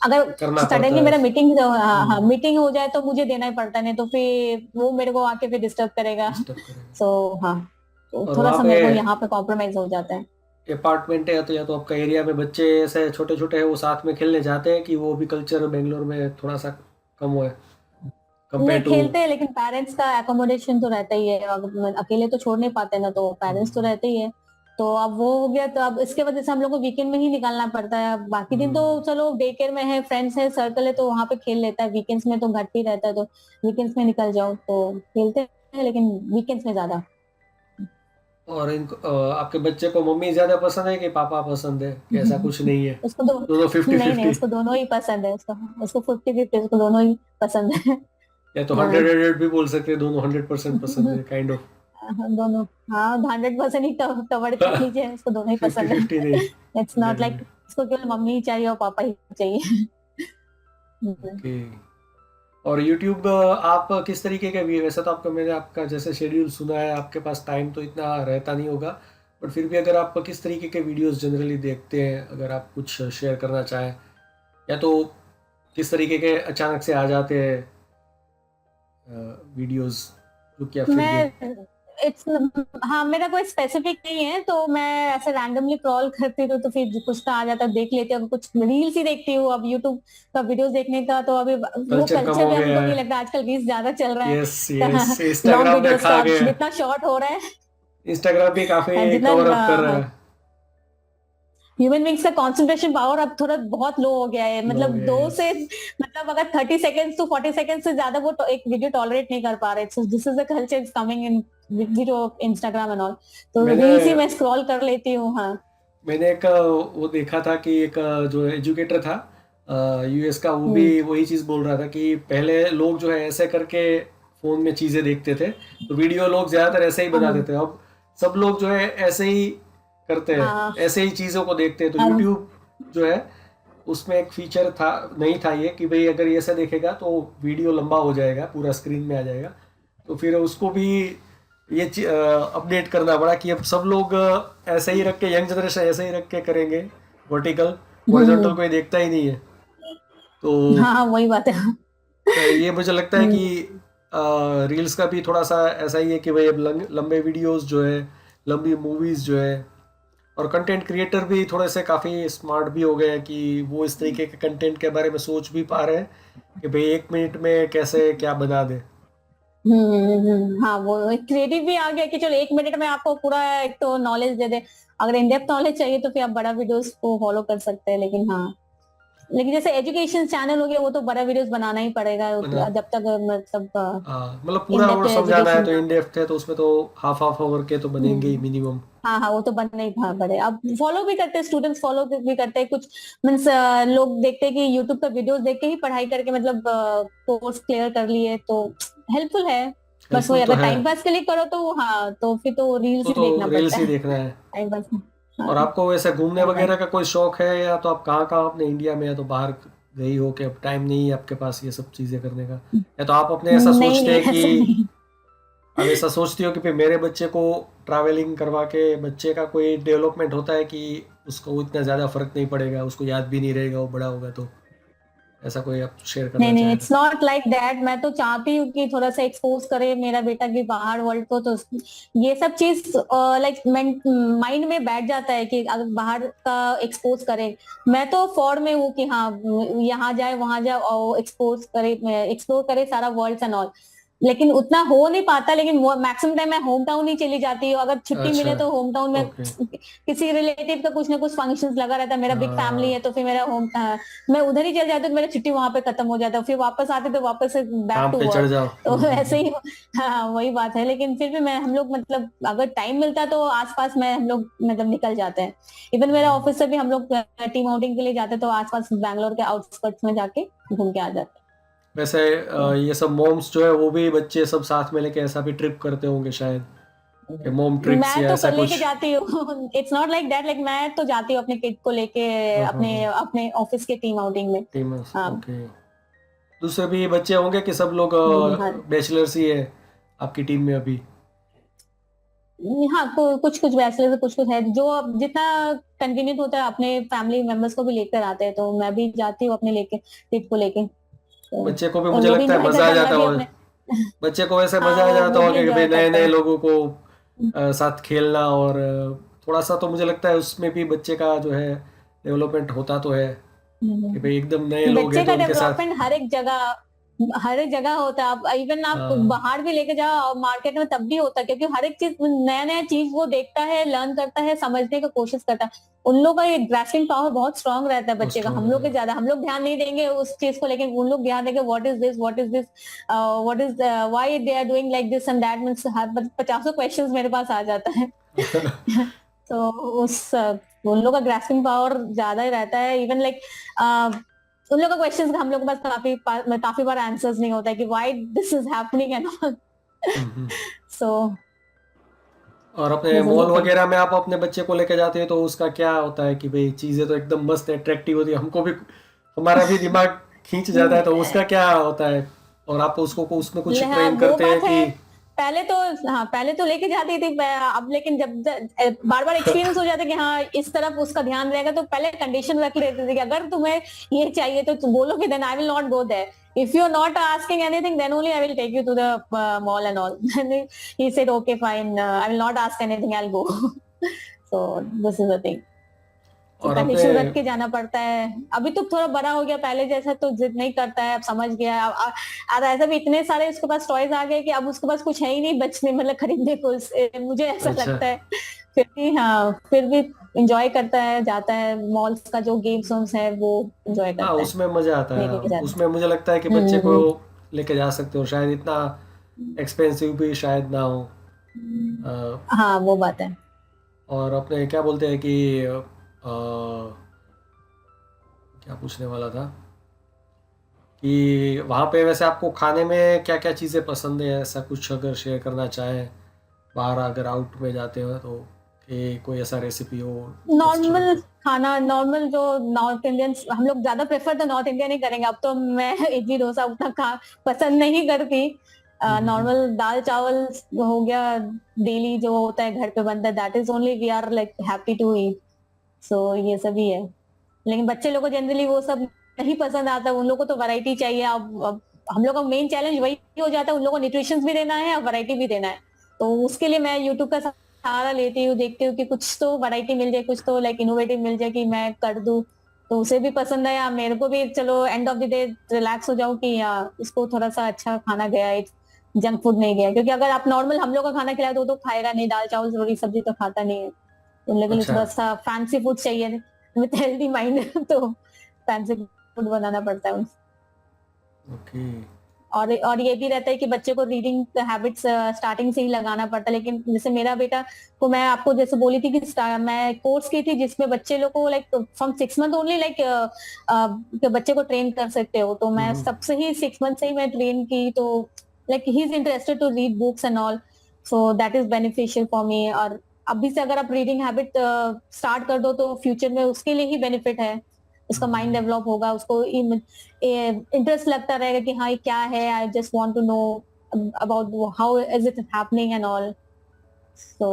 Speaker 2: अगर
Speaker 1: करना पड़ता
Speaker 2: सडनली
Speaker 1: है।
Speaker 2: मेरा मीटिंग, हाँ हाँ,
Speaker 1: हम्म।
Speaker 2: मीटिंग हो जाए तो मुझे देना ही पड़ता है, नहीं तो फिर वो मेरे को आके फिर डिस्टर्ब करेगा।
Speaker 1: डिस्टर्ब करेगा।
Speaker 2: सो हाँ, तो
Speaker 1: और
Speaker 2: थोड़ा
Speaker 1: वहाँ
Speaker 2: सा
Speaker 1: पे
Speaker 2: मेरे को यहाँ पे कॉम्प्रोमाइज हो जाता है।
Speaker 1: अपार्टमेंट है तो, या तो आपका एरिया में बच्चे ऐसे छोटे छोटे हैं वो साथ में खेलने जाते हैं कि वो भी कल्चर बेंगलोर में थोड़ा सा कम हुआ है कंपेयर
Speaker 2: नहीं,
Speaker 1: टू?
Speaker 2: खेलते हैं, लेकिन पेरेंट्स का एकोमोडेशन तो रहता ही है। अकेले तो छोड़ नहीं पाते ना, तो पेरेंट्स तो रहते ही है। तो अब वो हो गया, तो अब इसके वजह से हम लोग को वीकेंड में ही निकालना पड़ता है। अब बाकी दिन तो चलो डे केयर में है, फ्रेंड्स है, सर्कल है, तो वहां पे खेल लेता है। वीकेंड्स में तो घर पे ही रहता है, तो वीकेंड्स में निकल जाओ तो खेलते हैं, लेकिन वीकेंड्स में ज्यादा।
Speaker 1: और इनको आपके बच्चे को मम्मी ज्यादा पसंद है कि पापा पसंद है, कि ऐसा कुछ नहीं है?
Speaker 2: उसको तो
Speaker 1: दोनों फिफ्टी
Speaker 2: नहीं नहीं,
Speaker 1: फिफ्टी?
Speaker 2: उसको दोनों ही पसंद है। उसको उसको 50-50, उसको दोनों ही पसंद है।
Speaker 1: या तो
Speaker 2: हाँ।
Speaker 1: 100-100 भी बोल सकते हैं, दोनों 100% पसंद है काइंड ऑफ।
Speaker 2: दोनों, हाँ, 100% ही कवर कर लीजिए, उसको दोनों ही
Speaker 1: फिफ्टी
Speaker 2: पसंद
Speaker 1: फिफ्टी नहीं?
Speaker 2: है। इट्स नॉट लाइक उसको केवल मम्मी ही चाहिए और पापा ही चाहिए।
Speaker 1: ओके। और यूट्यूब आप किस तरीके के भी, वैसे तो आपका, मैंने आपका जैसे शेड्यूल सुना है, आपके पास टाइम तो इतना रहता नहीं होगा, बट फिर भी अगर आप किस तरीके के वीडियोस जनरली देखते हैं, अगर आप कुछ शेयर करना चाहें, या तो किस तरीके के अचानक से आ जाते हैं वीडियोस जो कि आप फिर देख।
Speaker 2: मैं इट्स हाँ, मेरा कोई स्पेसिफिक नहीं है, तो मैं ऐसे रैंडमली क्रॉल करती हूँ तो फिर कुछ तो आ जाता है, देख लेती हूँ। कुछ रील्स ही देखती हूँ अब, यूट्यूब का वीडियोस देखने का तो अभी वो
Speaker 1: कल्चर कम
Speaker 2: कल्चर
Speaker 1: हो
Speaker 2: भी
Speaker 1: गया
Speaker 2: हमको नहीं
Speaker 1: है।
Speaker 2: लगता, आजकल रील्स ज्यादा चल रहा
Speaker 1: यस यस,
Speaker 2: है। लॉन्ग
Speaker 1: इंस्टाग्राम ने
Speaker 2: वीडियोस
Speaker 1: खा
Speaker 2: का
Speaker 1: गया।
Speaker 2: जितना शॉर्ट हो रहा है,
Speaker 1: इंस्टाग्राम भी काफी
Speaker 2: जितना
Speaker 1: कवर अप कर रहा है।
Speaker 2: ह्यूमन बींग्स का कंसंट्रेशन पावर अब थोड़ा बहुत लो हो गया है,
Speaker 1: लो
Speaker 2: मतलब
Speaker 1: गया,
Speaker 2: दो
Speaker 1: यस।
Speaker 2: से मतलब अगर 30 सेकेंड्स टू 40 सेकेंड्स से ज्यादा वो तो एक वीडियो टॉलरेट नहीं कर पा रहे, सो this is the culture is coming in video Instagram and all. तो
Speaker 1: मैंने
Speaker 2: रील्स ही मैं स्क्रॉल कर लेती हूँ, हाँ।
Speaker 1: मैंने एक वो देखा था कि एक जो एजुकेटर था यूएस का, वो भी
Speaker 2: हम्म।
Speaker 1: वही चीज़ बोल रहा था कि पहले लोग जो है ऐसे करके फ़ोन में चीज़ें देखते थे, तो वीडियो लोग ज़्यादातर ऐसे ही बना
Speaker 2: हाँ
Speaker 1: देते हैं। अब सब लोग जो है ऐसे ही करते हैं,
Speaker 2: हाँ
Speaker 1: ऐसे ही चीज़ों को देखते हैं। तो
Speaker 2: हाँ।
Speaker 1: यूट्यूब जो है उसमें एक फीचर था, नहीं था ये कि भाई अगर ये ऐसा देखेगा तो वीडियो लंबा हो जाएगा, पूरा स्क्रीन में आ जाएगा। तो फिर उसको भी ये अपडेट करना पड़ा कि अब सब लोग ऐसे ही रख के, यंग जनरेशन ऐसे ही रख के करेंगे, वर्टिकल। हॉरिजॉन्टल
Speaker 2: हम्म,
Speaker 1: कोई देखता ही नहीं है। तो
Speaker 2: हाँ वही बात है।
Speaker 1: ये मुझे लगता है कि
Speaker 2: हम्म,
Speaker 1: रील्स का भी थोड़ा सा ऐसा ही है कि भाई अब लंबे वीडियोस जो है, लंबी मूवीज जो है, और कंटेंट क्रिएटर भी थोड़े से काफ़ी स्मार्ट भी हो गए हैं कि वो इस तरीके के कंटेंट के बारे में सोच भी पा रहे हैं कि भाई 1 मिनट में कैसे क्या बना दे।
Speaker 2: हाँ वो क्रिएटिव भी आ गया कि चलो 1 मिनट में आपको पूरा एक तो नॉलेज दे दे। अगर इन डेप्थ नॉलेज चाहिए तो फिर आप बड़ा वीडियोस को फॉलो कर सकते हैं, लेकिन हाँ, लेकिन जैसे एजुकेशन चैनल हो गया वो तो बड़ा वीडियोस बनाना ही पड़ेगा
Speaker 1: बना
Speaker 2: जब तक मतलब
Speaker 1: हाँ, मतलब
Speaker 2: इन
Speaker 1: पूरा
Speaker 2: डेप्थ
Speaker 1: और समझाना है
Speaker 2: एजुकेशन।
Speaker 1: तो इन डेप्थ है तो उसमें तो हाफ हाफ आवर के तो बनेंगे ही मिनिमम।
Speaker 2: हाँ हाँ, वो तो बनना ही पड़े। अब फॉलो भी करते हैं, स्टूडेंट्स फॉलो भी करते हैं कुछ। मीन्स लोग देखते हैं कि यूट्यूब का वीडियोस देख के ही पढ़ाई करके मतलब कोर्स क्लियर कर लिए, तो हेल्पफुल है। बस
Speaker 1: हेल्पफुल
Speaker 2: वही
Speaker 1: तो
Speaker 2: अगर
Speaker 1: है।
Speaker 2: टाइम पास के लिए करो तो हाँ, तो फिर तो रील्स ही
Speaker 1: तो
Speaker 2: देखना
Speaker 1: रील्स
Speaker 2: पड़ता
Speaker 1: ही
Speaker 2: है
Speaker 1: देखना है।
Speaker 2: टाइम पास में। हाँ,
Speaker 1: और आपको वैसे घूमने
Speaker 2: टाइम पास।
Speaker 1: वगैरह का कोई शौक है, या तो आप कहाँ कहाँ अपने इंडिया में, या तो बाहर गई हो कि अब टाइम नहीं है आपके पास ये सब चीज़ें करने का, या तो आप अपने ऐसा
Speaker 2: नहीं
Speaker 1: सोचते
Speaker 2: नहीं,
Speaker 1: हैं कि
Speaker 2: ऐसा नहीं।
Speaker 1: अब ऐसा सोचती हो कि भाई मेरे बच्चे को ट्रैवलिंग करवा के बच्चे का कोई डेवलपमेंट होता है कि उसको इतना ज़्यादा फर्क नहीं पड़ेगा, उसको याद भी नहीं रहेगा वो बड़ा होगा, तो ऐसा कोई आप शेयर
Speaker 2: नहीं
Speaker 1: करना
Speaker 2: नहीं,
Speaker 1: चाहें तो।
Speaker 2: It's not like that. मैं तो चाहती हूँ कि थोड़ा सा एक्सपोज करे मेरा बेटा की बाहर वर्ल्ड को, तो ये सब चीज लाइक माइंड में बैठ जाता है कि अगर बाहर का एक्सपोज करे। मैं तो फॉर में हूँ कि हाँ, यहाँ जाए वहां जाए और एक्सपोज करे, एक्सप्लोर करे सारा वर्ल्ड एंड ऑल। लेकिन उतना हो नहीं पाता, लेकिन मैक्सिमम टाइम मैं होम टाउन ही चली जाती हूँ। अगर छुट्टी
Speaker 1: अच्छा।
Speaker 2: मिले तो होम टाउन में
Speaker 1: ओके।
Speaker 2: किसी रिलेटिव का कुछ ना कुछ फंक्शंस लगा रहता है। मेरा बिग फैमिली
Speaker 1: हाँ,
Speaker 2: है तो फिर मेरा मैं उधर ही चल जाती हूँ, तो मेरा छुट्टी वहां पे खत्म हो जाता है, फिर वापस आते तो वापस से बैक
Speaker 1: काम
Speaker 2: टू
Speaker 1: पे चढ़
Speaker 2: वर्क।
Speaker 1: जाओ।
Speaker 2: तो ऐसे ही, हाँ वही बात है। लेकिन फिर भी मैं हम लोग मतलब अगर टाइम मिलता है तो आसपास में हम लोग मतलब निकल जाते हैं। इवन मेरा ऑफिस से भी हम लोग टीम आउटिंग के लिए जाते हैं, तो आसपास बैंगलोर के आउटस्कर्ट्स में जाके घूम के आ जाते
Speaker 1: वैसे
Speaker 2: हैं।
Speaker 1: ये सब मॉम्स जो है वो भी बच्चे सब साथ में लेके ऐसा भी ट्रिप करते होंगे शायद, कि मॉम ट्रिप्स
Speaker 2: मैं
Speaker 1: या
Speaker 2: तो
Speaker 1: ऐसा
Speaker 2: कर लेके
Speaker 1: कुछ।
Speaker 2: जाती हूँ। It's not like that, like मैं तो जाती हूँ अपने किड को लेके
Speaker 1: हाँ हाँ
Speaker 2: अपने
Speaker 1: हाँ।
Speaker 2: अपने ऑफिस के टीम आउटिंग में।
Speaker 1: फेमस,
Speaker 2: हाँ।
Speaker 1: ओके। दूसरे भी बच्चे होंगे कि सब लोग
Speaker 2: हाँ
Speaker 1: बैचलर्स ही है आपकी टीम में अभी?
Speaker 2: हाँ, कुछ कुछ बैचलर्स, कुछ कुछ है जो अब जितना कन्वीनियंट होता है अपने फैमिली मेंबर्स को भी लेकर आते हैं, तो मैं भी जाती हूँ अपने लेके किड को लेके, तो
Speaker 1: बच्चे को भी
Speaker 2: और
Speaker 1: मुझे
Speaker 2: वो भी
Speaker 1: लगता है
Speaker 2: इंजॉय
Speaker 1: मजा
Speaker 2: करते
Speaker 1: आ
Speaker 2: हैं, मैं
Speaker 1: जाता
Speaker 2: भी
Speaker 1: हो,
Speaker 2: अपने।
Speaker 1: बच्चे को वैसे
Speaker 2: हाँ,
Speaker 1: मजा आ जाता
Speaker 2: वो भी
Speaker 1: होगा कि भाई
Speaker 2: इंजॉय
Speaker 1: नए
Speaker 2: करता
Speaker 1: नए
Speaker 2: है।
Speaker 1: लोगों को साथ खेलना, और थोड़ा सा तो मुझे लगता है उसमें भी बच्चे का जो है डेवलपमेंट होता तो है, कि भाई एकदम नए लोग
Speaker 2: बच्चे
Speaker 1: हैं तो
Speaker 2: का
Speaker 1: उनके साथ।
Speaker 2: डेवलपमेंट हर एक जगह होता है। आप इवन आप
Speaker 1: हाँ,
Speaker 2: बाहर भी लेके जाओ मार्केट में तब भी होता है, क्योंकि हर एक चीज नया नया चीज वो देखता है, लर्न करता है, समझने की कोशिश करता है। उन लोग का ग्रास्पिंग पावर बहुत स्ट्रांग रहता है
Speaker 1: बहुत
Speaker 2: बच्चे का,
Speaker 1: स्ट्रांग
Speaker 2: हम लोग
Speaker 1: रहता
Speaker 2: के
Speaker 1: है।
Speaker 2: ज्यादा। हम लोग ध्यान नहीं देंगे उस चीज को, लेकिन उन लोग ध्यान देंगे what is this, what is this, what is why they are doing like this and that, means 50 questions मेरे पास आ जाता है। तो उस उन लोग का ग्रास्पिंग पावर ज्यादा ही रहता है। इवन लाइक उन लोग का क्वेश्चंस हम लोग के पास काफी बार आंसर्स नहीं होता है कि why this is happening and all.
Speaker 1: Hmm.
Speaker 2: So
Speaker 1: और अपने
Speaker 2: this is
Speaker 1: mall
Speaker 2: the thing.
Speaker 1: वगैरह में आप अपने बच्चे को लेके जाते हैं तो उसका क्या होता है कि भाई चीज़ें तो एकदम मस्त अट्रैक्टिव होती है, हमको भी, हमारा भी दिमाग खींच जाता है, तो उसका क्या होता है? और आप उसको को उसमें कुछ ट्रेन
Speaker 2: वो
Speaker 1: करते हैं
Speaker 2: बात
Speaker 1: कि?
Speaker 2: है, पहले तो, हाँ पहले तो लेके जाती थी अब लेकिन जब बार बार एक्सपीरियंस हो जाता है कि हाँ इस तरफ उसका ध्यान रहेगा, तो पहले कंडीशन रख लेते थे कि अगर तुम्हें ये चाहिए तो तुम बोलो कि then I will not go there, if you are not asking anything then only I will take you to the mall and all. He said okay fine, I will not ask anything, I will go. So this is the thing,
Speaker 1: और अपने
Speaker 2: condition रख के जाना पड़ता है। अभी तो थोड़ा बड़ा हो गया, पहले जैसा तो जिद नहीं करता है, अब समझ गया है। अब ऐसा भी इतने सारे उसके पास टॉयज आ गए कि अब उसके पास कुछ है ही नहीं बचने, मतलब खरीदने को मुझे ऐसा
Speaker 1: अच्छा
Speaker 2: लगता है। फिर भी हाँ, फिर भी इंजॉय करता है, जाता है मॉल्स का जो गेम्स वेम्स है वो इंजॉय
Speaker 1: हाँ,
Speaker 2: करता है,
Speaker 1: उसमें मजा आता है।
Speaker 2: लेके जाता
Speaker 1: उसमें मुझे लगता है कि
Speaker 2: है।
Speaker 1: बच्चे को लेके जा सकते हो, शायद इतना एक्सपेंसिव भी शायद ना हो। अ,
Speaker 2: हाँ वो बात है।
Speaker 1: और अपने क्या बोलते हैं कि क्या पूछने वाला था कि वहाँ पे वैसे आपको खाने में क्या क्या चीज़ें पसंद है, ऐसा कुछ अगर शेयर करना चाहें, बाहर अगर आउट में जाते हो तो, कि कोई ऐसा रेसिपी हो रेस्टोरेंट
Speaker 2: नॉर्मल
Speaker 1: का।
Speaker 2: खाना, नॉर्मल जो नॉर्थ इंडियन हम लोग ज्यादा प्रेफर तो नॉर्थ इंडियन ही करेंगे। अब तो मैं इडली डोसा उतना खा पसंद नहीं करती।
Speaker 1: हम्म।
Speaker 2: नॉर्मल दाल चावल हो गया, डेली जो होता है घर पे बनता है, that is only we are like happy to eat. So ये सब ही है। लेकिन बच्चे लोग को जनरली वो सब नहीं पसंद आता, उन लोग को तो वैरायटी चाहिए। अब हम लोग का मेन चैलेंज वही हो जाता है, उन लोग को न्यूट्रिशन भी देना है और वैरायटी भी देना है। तो उसके लिए मैं यूट्यूब का सहारा लेती हूँ, देखती हूँ कि कुछ तो वैरायटी मिल जाए, कुछ तो लाइक इनोवेटिव मिल जाए कि मैं कर दूं, तो उसे भी पसंद है या मेरे को भी चलो and of the day relax हो जाऊं कि या इसको थोड़ा सा अच्छा खाना गया है, जंक फूड नहीं गया। क्योंकि अगर आप नॉर्मल हम लोग का खाना खिलाए तो वो तो खाएगा नहीं, दाल चावल रोटी सब्जी तो खाता नहीं है। तो उन लोगों के लिए
Speaker 1: अच्छा।
Speaker 2: थोड़ा सा फैंसी फूड चाहिए विथ हेल्दी माइंड। तो फैंसी फूड बनाना पड़ता है
Speaker 1: ओके।
Speaker 2: और ये भी रहता है कि बच्चे को रीडिंग हैबिट्स स्टार्टिंग से ही लगाना पड़ता है। लेकिन जैसे मेरा बेटा को मैं आपको जैसे बोली थी कि मैं कोर्स की थी जिसमें बच्चे लोग को like from 6 month only like बच्चे को ट्रेन कर सकते हो। तो मैं
Speaker 1: हम्म।
Speaker 2: सबसे ही 6 मंथ से ही मैं ट्रेन की, तो like he is interested to read books and all, so that is beneficial for me. और अभी से अगर आप रीडिंग हैबिट स्टार्ट कर दो तो फ्यूचर में उसके लिए ही बेनिफिट है। उसका माइंड डेवलप होगा, उसको इंटरेस्ट लगता रहेगा कि हाँ ये क्या है, I just want to know about how is it happening and all. तो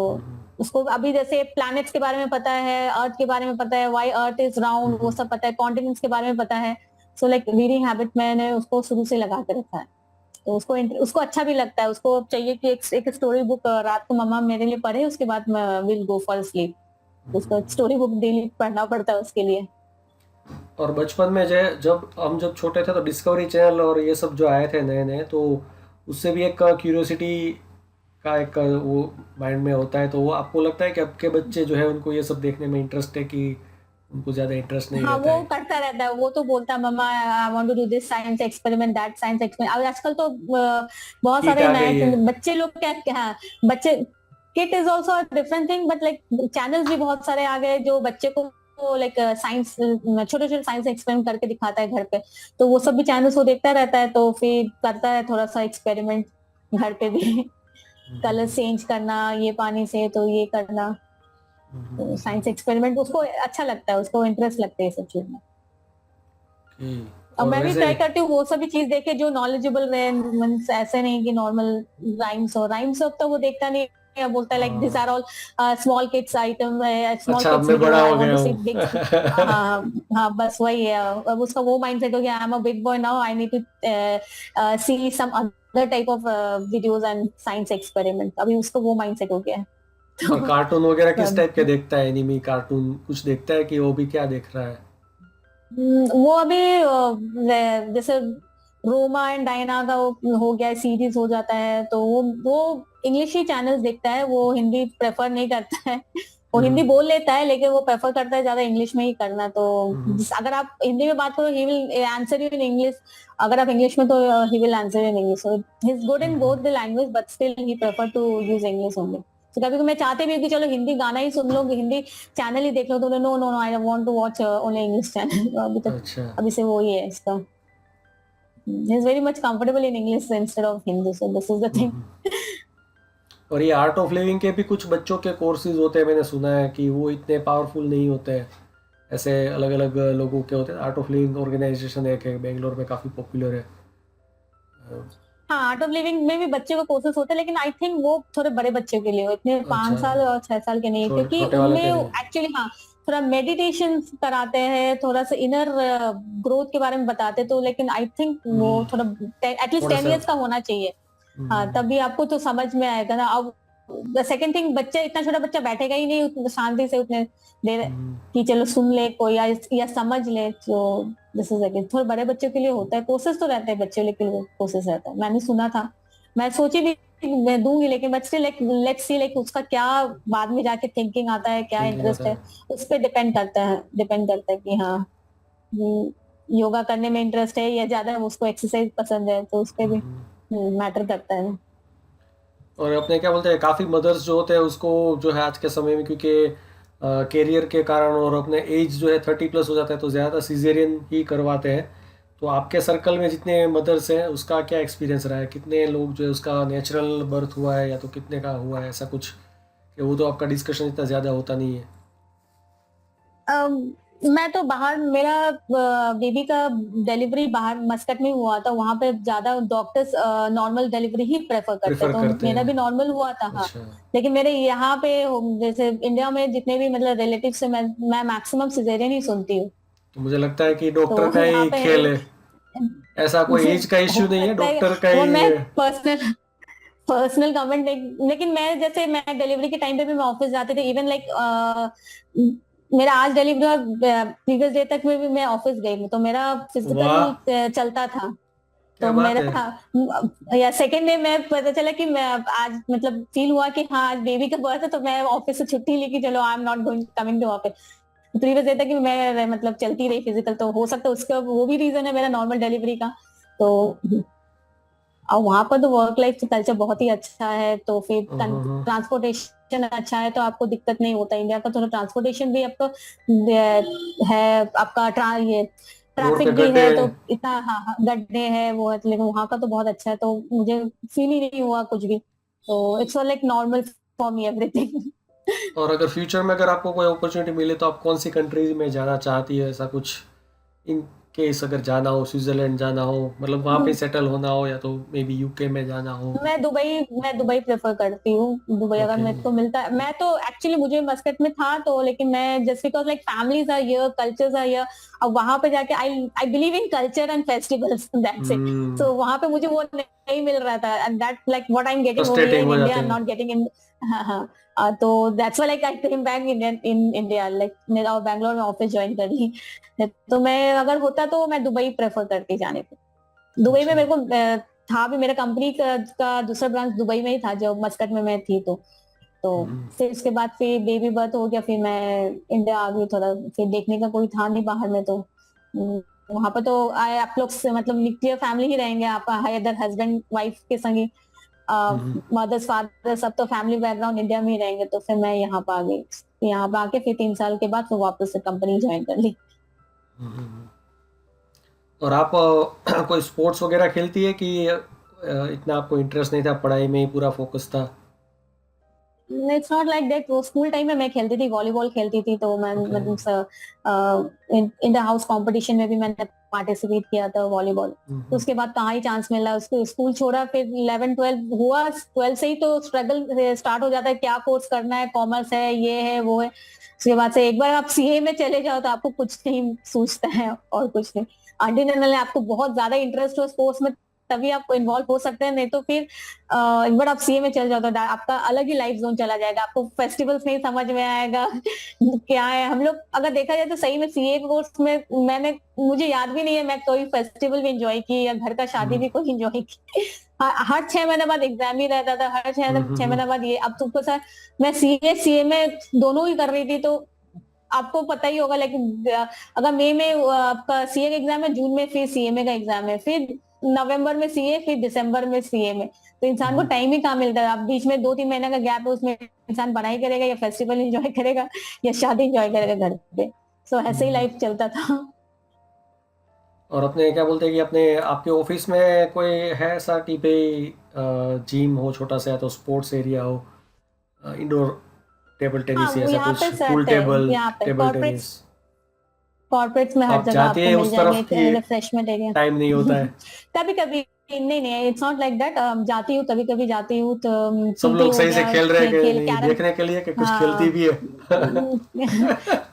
Speaker 2: उसको अभी जैसे प्लैनेट्स के बारे में पता है, अर्थ के बारे में पता है, व्हाई अर्थ इज राउंड वो सब पता है, कॉन्टिनेंट्स के बारे में पता है। सो लाइक रीडिंग हैबिट मैंने उसको शुरू से लगा के रखा है। तो उसको अच्छा भी लगता है, उसको चाहिए कि एक स्टोरी बुक रात को मम्मा मेरे लिए पढ़े, उसके बाद विल गो फॉर स्लीप। उसको स्टोरी बुक डेली पढ़ना पड़ता है उसके लिए।
Speaker 1: और बचपन में जब छोटे थे तो डिस्कवरी चैनल और ये सब जो आए थे नए नए, तो उससे भी एक क्यूरियोसिटी का एक वो माइंड में होता है। तो वो आपको लगता है कि अब के बच्चे जो है उनको ये सब देखने में इंटरेस्ट है, कि उनको ज़्यादा इंटरेस्ट नहीं
Speaker 2: हाँ
Speaker 1: रहता
Speaker 2: वो
Speaker 1: है?
Speaker 2: करता रहता है, वो तो बोलता है मम्मा I want to do this science experiment, that science experiment. अब आजकल तो बहुत
Speaker 1: किट
Speaker 2: सारे
Speaker 1: आ
Speaker 2: नए
Speaker 1: गई है।
Speaker 2: बच्चे लोग क्या, हाँ बच्चे, kit is also different thing, but like channels भी बहुत सारे आ गए जो बच्चे को लाइक साइंस, छोटे छोटे साइंस एक्सपेरिमेंट करके दिखाता है घर पे। तो वो सब भी चैनल्स वो देखता रहता है, तो फिर करता है थोड़ा सा एक्सपेरिमेंट घर पे भी। कलर चेंज करना ये पानी से, तो ये करना, तो साइंस एक्सपेरिमेंट उसको अच्छा लगता है, उसको इंटरेस्ट लगता है ये सब चीज में।
Speaker 1: कि
Speaker 2: और
Speaker 1: और
Speaker 2: मैं भी
Speaker 1: वैसे
Speaker 2: ट्राई करती हूँ वो सभी चीज देखे जो नॉलेजेबल रहे, मींस ऐसे नहीं कि नॉर्मल राइम्स अब तो वो देखता नहीं है, बोलता है like this are all small kids item, small
Speaker 1: अच्छा, अब
Speaker 2: किड्स
Speaker 1: मैं
Speaker 2: वीडियो,
Speaker 1: बड़ा
Speaker 2: आई
Speaker 1: हो
Speaker 2: वांट
Speaker 1: गया
Speaker 2: टू सी
Speaker 1: हूँ।
Speaker 2: बिग। हाँ हाँ बस वही है। अब उसका वो माइंडसेट हो गया, I am a big boy now, I need to see some other type of videos and science experiment. अभी उसका वो माइंडसेट हो गया है।
Speaker 1: और
Speaker 2: तो
Speaker 1: कार्टून वगैरह किस टाइप के
Speaker 2: अब
Speaker 1: देखता है? एनिमी कार्टून कुछ देखता है, कि वो भी क्या देख रहा है?
Speaker 2: वो अभी जैसे रोमा एंड डायना का वो हो गया सीरीज हो जाता है, तो वो इंग्लिश ही चैनल्स देखता है, वो हिंदी प्रेफर नहीं करता है। वो हिंदी बोल लेता है लेकिन वो प्रेफर करता है ज्यादा इंग्लिश में ही करना। तो अगर आप हिंदी में बात करो he will answer you in English, अगर आप इंग्लिश में तो he will answer in English. So he is good in both the language but still he prefer to use English only. तो कभी कभी मैं चाहती भी हूँ कि चलो हिंदी गाना ही सुन लो, हिंदी चैनल ही देख लो, तो no no no I want to watch only English channel. अभी तक
Speaker 1: अच्छा।
Speaker 2: अभी से वो ही है इसका, he is very much comfortable in English instead of Hindi, so this is the thing.
Speaker 1: और ये आर्ट ऑफ लिविंग के भी कुछ बच्चों के कोर्सेज होते हैं, मैंने सुना है कि वो इतने पावरफुल नहीं होते हैं। ऐसे अलग अलग लोगों के होते हैं। आर्ट ऑफ लिविंग ऑर्गेनाइजेशन है कि बेंगलोर में काफ़ी पॉपुलर है।
Speaker 2: हाँ, आर्ट ऑफ लिविंग में भी बच्चे को कोर्सेस होते हैं, लेकिन आई थिंक वो थोड़े बड़े बच्चे के लिए हो, इतने
Speaker 1: अच्छा,
Speaker 2: 5 साल और 6 साल के नहीं, क्योंकि
Speaker 1: छोटे वाले
Speaker 2: उनमें
Speaker 1: के लिए।
Speaker 2: एक्चुअली हाँ थोड़ा मेडिटेशन कराते हैं, थोड़ा सा इनर ग्रोथ के बारे में बताते हैं, तो लेकिन आई थिंक वो
Speaker 1: हम्म,
Speaker 2: थोड़ा एटलीस्ट
Speaker 1: थोड़े
Speaker 2: 10
Speaker 1: से।
Speaker 2: इयर्स का होना चाहिए। हाँ,
Speaker 1: हम्म,
Speaker 2: तभी आपको तो समझ में आएगा ना। अब द सेकंड थिंग, बच्चा इतना छोटा बच्चा बैठेगा ही नहीं शांति से उतने देर
Speaker 1: हम्म,
Speaker 2: कि चलो सुन ले कोई या समझ ले, तो दिस इज अगेन थोड़ा बड़े बच्चों के लिए होता है, कोर्सेज तो रहते हैं बच्चों के लिए, कोर्सेज रहता है, मैंने सुना था। मैं सोची भी कि मैं दूंगी, लेकिन but still like let's see like उसका क्या बाद में जाके थिंकिंग आता है, क्या
Speaker 1: थिंकिंग आता
Speaker 2: इंटरेस्ट है,
Speaker 1: है।
Speaker 2: उस पर डिपेंड करता है कि हाँ योगा करने में इंटरेस्ट है या ज्यादा उसको एक्सरसाइज पसंद है, तो उस पर भी
Speaker 1: हम्म।
Speaker 2: मैटर करता है।
Speaker 1: और अपने क्या बोलते हैं, काफ़ी मदर्स जो होते हैं उसको जो है आज के समय में, क्योंकि कैरियर के कारण और अपने एज जो है 30+ हो जाता है तो ज़्यादा सिजेरियन ही करवाते हैं। तो आपके सर्कल में जितने मदर्स हैं उसका क्या एक्सपीरियंस रहा है, कितने लोग जो है उसका नेचुरल बर्थ हुआ है या तो कितने का हुआ है, ऐसा कुछ? कि वो तो आपका डिस्कशन इतना ज़्यादा होता नहीं है।
Speaker 2: अम, मैं तो बाहर, मेरा बेबी का डिलीवरी बाहर मस्कट में हुआ था, वहां पे ज्यादा डॉक्टर्स नॉर्मल डिलीवरी ही प्रेफर करते हैं,
Speaker 1: प्रेफर
Speaker 2: तो
Speaker 1: करते
Speaker 2: मेरा
Speaker 1: हैं।
Speaker 2: भी नॉर्मल हुआ था हाँ।
Speaker 1: अच्छा।
Speaker 2: लेकिन मेरे यहाँ पे जैसे इंडिया में जितने भी मतलब रिलेटिव से मैं मैक्सिमम सिजेरियन ही सुनती हूँ।
Speaker 1: तो मुझे लगता है कि
Speaker 2: तो
Speaker 1: डॉक्टर का
Speaker 2: यहाँ
Speaker 1: ही
Speaker 2: पे
Speaker 1: खेल है, ऐसा कोई एज का
Speaker 2: हो
Speaker 1: इश्यू नहीं है,
Speaker 2: सकता है
Speaker 1: डॉक्टर का
Speaker 2: वो
Speaker 1: ही
Speaker 2: मैं
Speaker 1: है।
Speaker 2: पर्सनल पर्सनल कमेंट, लेकिन मैं जैसे मैं डिलीवरी के टाइम पे भी मैं ऑफिस जाती थी, इवन लाइक मेरा आज डिलीवरी और प्रीवियस डे तक में भी मैं ऑफिस गई हूँ, तो मेरा
Speaker 1: वाह,
Speaker 2: फिजिकल चलता था।
Speaker 1: क्या
Speaker 2: तो
Speaker 1: बात है।
Speaker 2: मेरा या सेकेंड डे मैं पता चला कि मैं आज मतलब फील हुआ कि हाँ आज बेबी का बर्थ है, तो मैं ऑफिस से छुट्टी ली कि चलो I am not going coming to office. Previous day तक कि मैं मतलब चलती रही फिजिकल, तो हो सकता है उसका वो भी रीजन है मेरा नॉर्मल डिलीवरी का। तो और वहां पर तो वर्क लाइफ कल्चर बहुत ही अच्छा है, तो फिर
Speaker 1: हाँ,
Speaker 2: ट्रांसपोर्टेशन अच्छा है, तो आपको दिक्कत नहीं होता। इंडिया का थोड़ा ट्रांसपोर्टेशन भी आपको है आपका ये
Speaker 1: रोड पे
Speaker 2: ट्रैफिक भी
Speaker 1: गड्ढे
Speaker 2: है,
Speaker 1: हैं।
Speaker 2: तो इतना हाँ हाँ गड्ढे है वो है, लेकिन वहां का तो बहुत अच्छा है, तो मुझे फील ही नहीं हुआ कुछ भी, तो it's like normal for me everything.
Speaker 1: और अगर फ्यूचर में अगर आपको कोई अपॉर्चुनिटी मिले तो आप कौन सी कंट्रीज में जाना चाहती है, ऐसा कुछ? इन केस अगर जाना हो, स्विट्जरलैंड जाना हो, मतलब वहाँ पे सेटल होना हो, या तो मे बी यूके में जाना हो।
Speaker 2: मैं दुबई प्रेफर करती हूँ। दुबई अगर
Speaker 1: ओके।
Speaker 2: मेरे को मिलता है, मैं तो एक्चुअली मुझे मस्कट में था, तो लेकिन मैं just because like families are here, cultures are here, अब वहां पे जाके I I believe in culture and festivals, that's it.
Speaker 1: Hmm.
Speaker 2: So वहां पे मुझे वो नहीं मिल रहा था, and that like what I am getting over here
Speaker 1: frustrating
Speaker 2: in
Speaker 1: हो
Speaker 2: इंडिया,
Speaker 1: जाते
Speaker 2: आई एम
Speaker 1: हैं।
Speaker 2: Not getting in. हाँ हाँ। तो that's why like I came back in India, like मेरा बैंगलोर में ऑफिस ज्वाइन कर ली। तो मैं अगर होता तो मैं दुबई प्रेफर करती जाने को। दुबई में
Speaker 1: अच्छा।
Speaker 2: मेरे को था भी, मेरा कंपनी का दूसरा ब्रांच दुबई में ही था जब मस्कट में मैं थी, तो
Speaker 1: हम्म,
Speaker 2: फिर उसके बाद फिर बेबी बर्थ हो गया, फिर मैं इंडिया आ गई, थोड़ा फिर देखने का कोई था नहीं बाहर में, तो वहां पर तो आए आप लोग से मतलब न्यूक्लियर फैमिली ही रहेंगे, आप इधर हस्बैंड वाइफ के संग ही
Speaker 1: हम्म,
Speaker 2: मदर्स फादर सब तो फैमिली बैकग्राउंड इंडिया में ही रहेंगे, तो फिर मैं यहाँ पर आ गई। यहाँ पर आके फिर 3 साल के बाद फिर वापस से कंपनी ज्वाइन कर ली।
Speaker 1: हम्म। और आप कोई स्पोर्ट्स वगैरह खेलती है कि इतना आपको इंटरेस्ट नहीं था, पढ़ाई में ही पूरा फोकस था?
Speaker 2: इट्स नॉट लाइक दैट, वो स्कूल टाइम में मैं खेलती थी, वॉलीबॉल खेलती थी, तो मैं
Speaker 1: ओके।
Speaker 2: मतलब इन द हाउस कंपटीशन में भी मैंने पार्टिसिपेट किया था वॉलीबॉल। तो उसके बाद कहाँ ही चांस मिला, उसको स्कूल छोड़ा, फिर 11 12 हुआ, 12 से ही तो स्ट्रगल स्टार्ट हो जाता है, क्या कोर्स करना है, कॉमर्स है, ये है वो है। उसके बाद से एक बार आप सीए में चले जाओ तो आपको कुछ नहीं सूझता है और कुछ नहीं। आंटी आपको बहुत ज्यादा इंटरेस्ट हो स्पोर्ट्स में, तभी आप इन्वॉल्व हो सकते हैं, नहीं तो फिर एक बार आप सीए में चल जाओ तो आपका अलग ही लाइफ जोन चला जाएगा, आपको फेस्टिवल्स नहीं समझ में आएगा क्या है। हम लोग अगर देखा जाए तो सही में सीए कोर्स में मैंने, मुझे याद भी नहीं है मैं कोई फेस्टिवल भी इंजॉय की या घर का शादी भी कोई इंजॉय की। हर 6 महीने बाद एग्जाम ही रहता था, हर छह महीने बाद ये। अब तुमको सर मैं सीए में दोनों ही कर रही थी, तो आपको पता ही होगा, लेकिन अगर मई में आपका सीए का एग्जाम है, जून में फिर सीएमए का एग्जाम है, फिर नवंबर में सीए, फिर दिसंबर में सीए में, तो इंसान को टाइम ही कहाँ मिलता है। आप बीच में 2 3 महीने का गैप है, उसमें इंसान पढ़ाई करेगा या फेस्टिवल एंजॉय करेगा या शादी एंजॉय करेगा घर पे। सो ऐसे ही लाइफ चलता था।
Speaker 1: और अपने क्या बोलते हैं कि अपने आपके ऑफिस में कोई है ऐसा कि भाई जिम हो छोटा सा, या तो स्पोर्ट्स एरिया हो, इंडोर टेबल
Speaker 2: हाँ
Speaker 1: टेनिस या
Speaker 2: वो
Speaker 1: ऐसा
Speaker 2: यहाँ
Speaker 1: कुछ,
Speaker 2: पे
Speaker 1: पूल
Speaker 2: सेट है,
Speaker 1: टेबल,
Speaker 2: यहाँ पे
Speaker 1: टेबल टेनिस?
Speaker 2: कॉर्पोरेट्स में
Speaker 1: तो
Speaker 2: हर
Speaker 1: आप
Speaker 2: जगह
Speaker 1: जाती
Speaker 2: आपको
Speaker 1: है
Speaker 2: मिल
Speaker 1: उस तरफ
Speaker 2: जाएंगे
Speaker 1: कि
Speaker 2: रिफ्रेशमेंट एरिया।
Speaker 1: टाइम नहीं होता है?
Speaker 2: कभी कभी नहीं नहीं, इट्स नॉट लाइक दैट। जाती हूँ, कभी कभी जाती हूँ, तो
Speaker 1: सब
Speaker 2: टीटी
Speaker 1: लोग
Speaker 2: हो
Speaker 1: सही से
Speaker 2: गया,
Speaker 1: खेल रहे हैं कि
Speaker 2: खेल
Speaker 1: नहीं
Speaker 2: कैरम।
Speaker 1: देखने के लिए कि कुछ खेलती
Speaker 2: हाँ।
Speaker 1: भी है?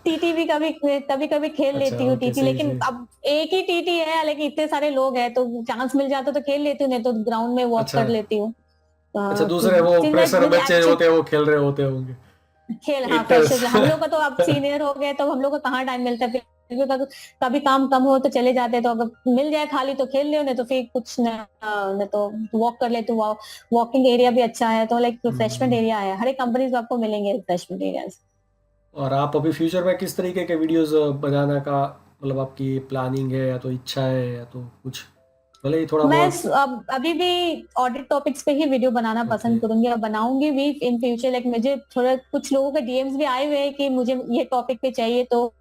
Speaker 2: टीटी भी कभी कभी खेल
Speaker 1: अच्छा,
Speaker 2: लेती हूँ
Speaker 1: ओके,
Speaker 2: टीटी,
Speaker 1: सही
Speaker 2: लेकिन
Speaker 1: सही।
Speaker 2: अब एक ही टीटी है, लेकिन इतने सारे लोग हैं, तो चांस मिल जाता तो खेल लेती हूँ, नहीं तो ग्राउंड में वॉक
Speaker 1: अच्छा
Speaker 2: कर लेती हूँ।
Speaker 1: अच्छा, दूसरे वो
Speaker 2: सिंस
Speaker 1: प्रेशर
Speaker 2: मुझे
Speaker 1: बच्चे जो
Speaker 2: एक्चुअली
Speaker 1: होते हैं वो खेल रहे होते होंगे।
Speaker 2: खेल, हाँ फ्रेशर्स, हम लोग का तो अब
Speaker 1: इंटर
Speaker 2: सीनियर हो गए, तो हम लोग को कहाँ टाइम मिलता है। फिर भी कभी काम कम हो तो चले जाते हैं, तो अगर मिल जाए खाली तो खेल ले, नहीं तो फिर कुछ नहीं तो वॉक कर लेते। वॉकिंग एरिया भी अच्छा है, तो लाइक रिफ्रेशमेंट एरिया है, हर एक कंपनीज में आपको मिलेंगे रिफ्रेशमेंट एरियाज।
Speaker 1: और आप अभी फ्यूचर में किस तरीके के वीडियोस बनाना का मतलब आपकी प्लानिंग है, या तो इच्छा है, या तो कुछ भले ही थोड़ा
Speaker 2: मैं
Speaker 1: बहुत?
Speaker 2: अभी भी ऑडिट टॉपिक्स पे ही वीडियो बनाना
Speaker 1: ओके।
Speaker 2: पसंद करूंगी और बनाऊंगी भी इन फ्यूचर। लाइक मुझे थोड़ा कुछ लोगों के डीएम्स भी आए हुए हैं कि मुझे ये टॉपिक पे चाहिए, तो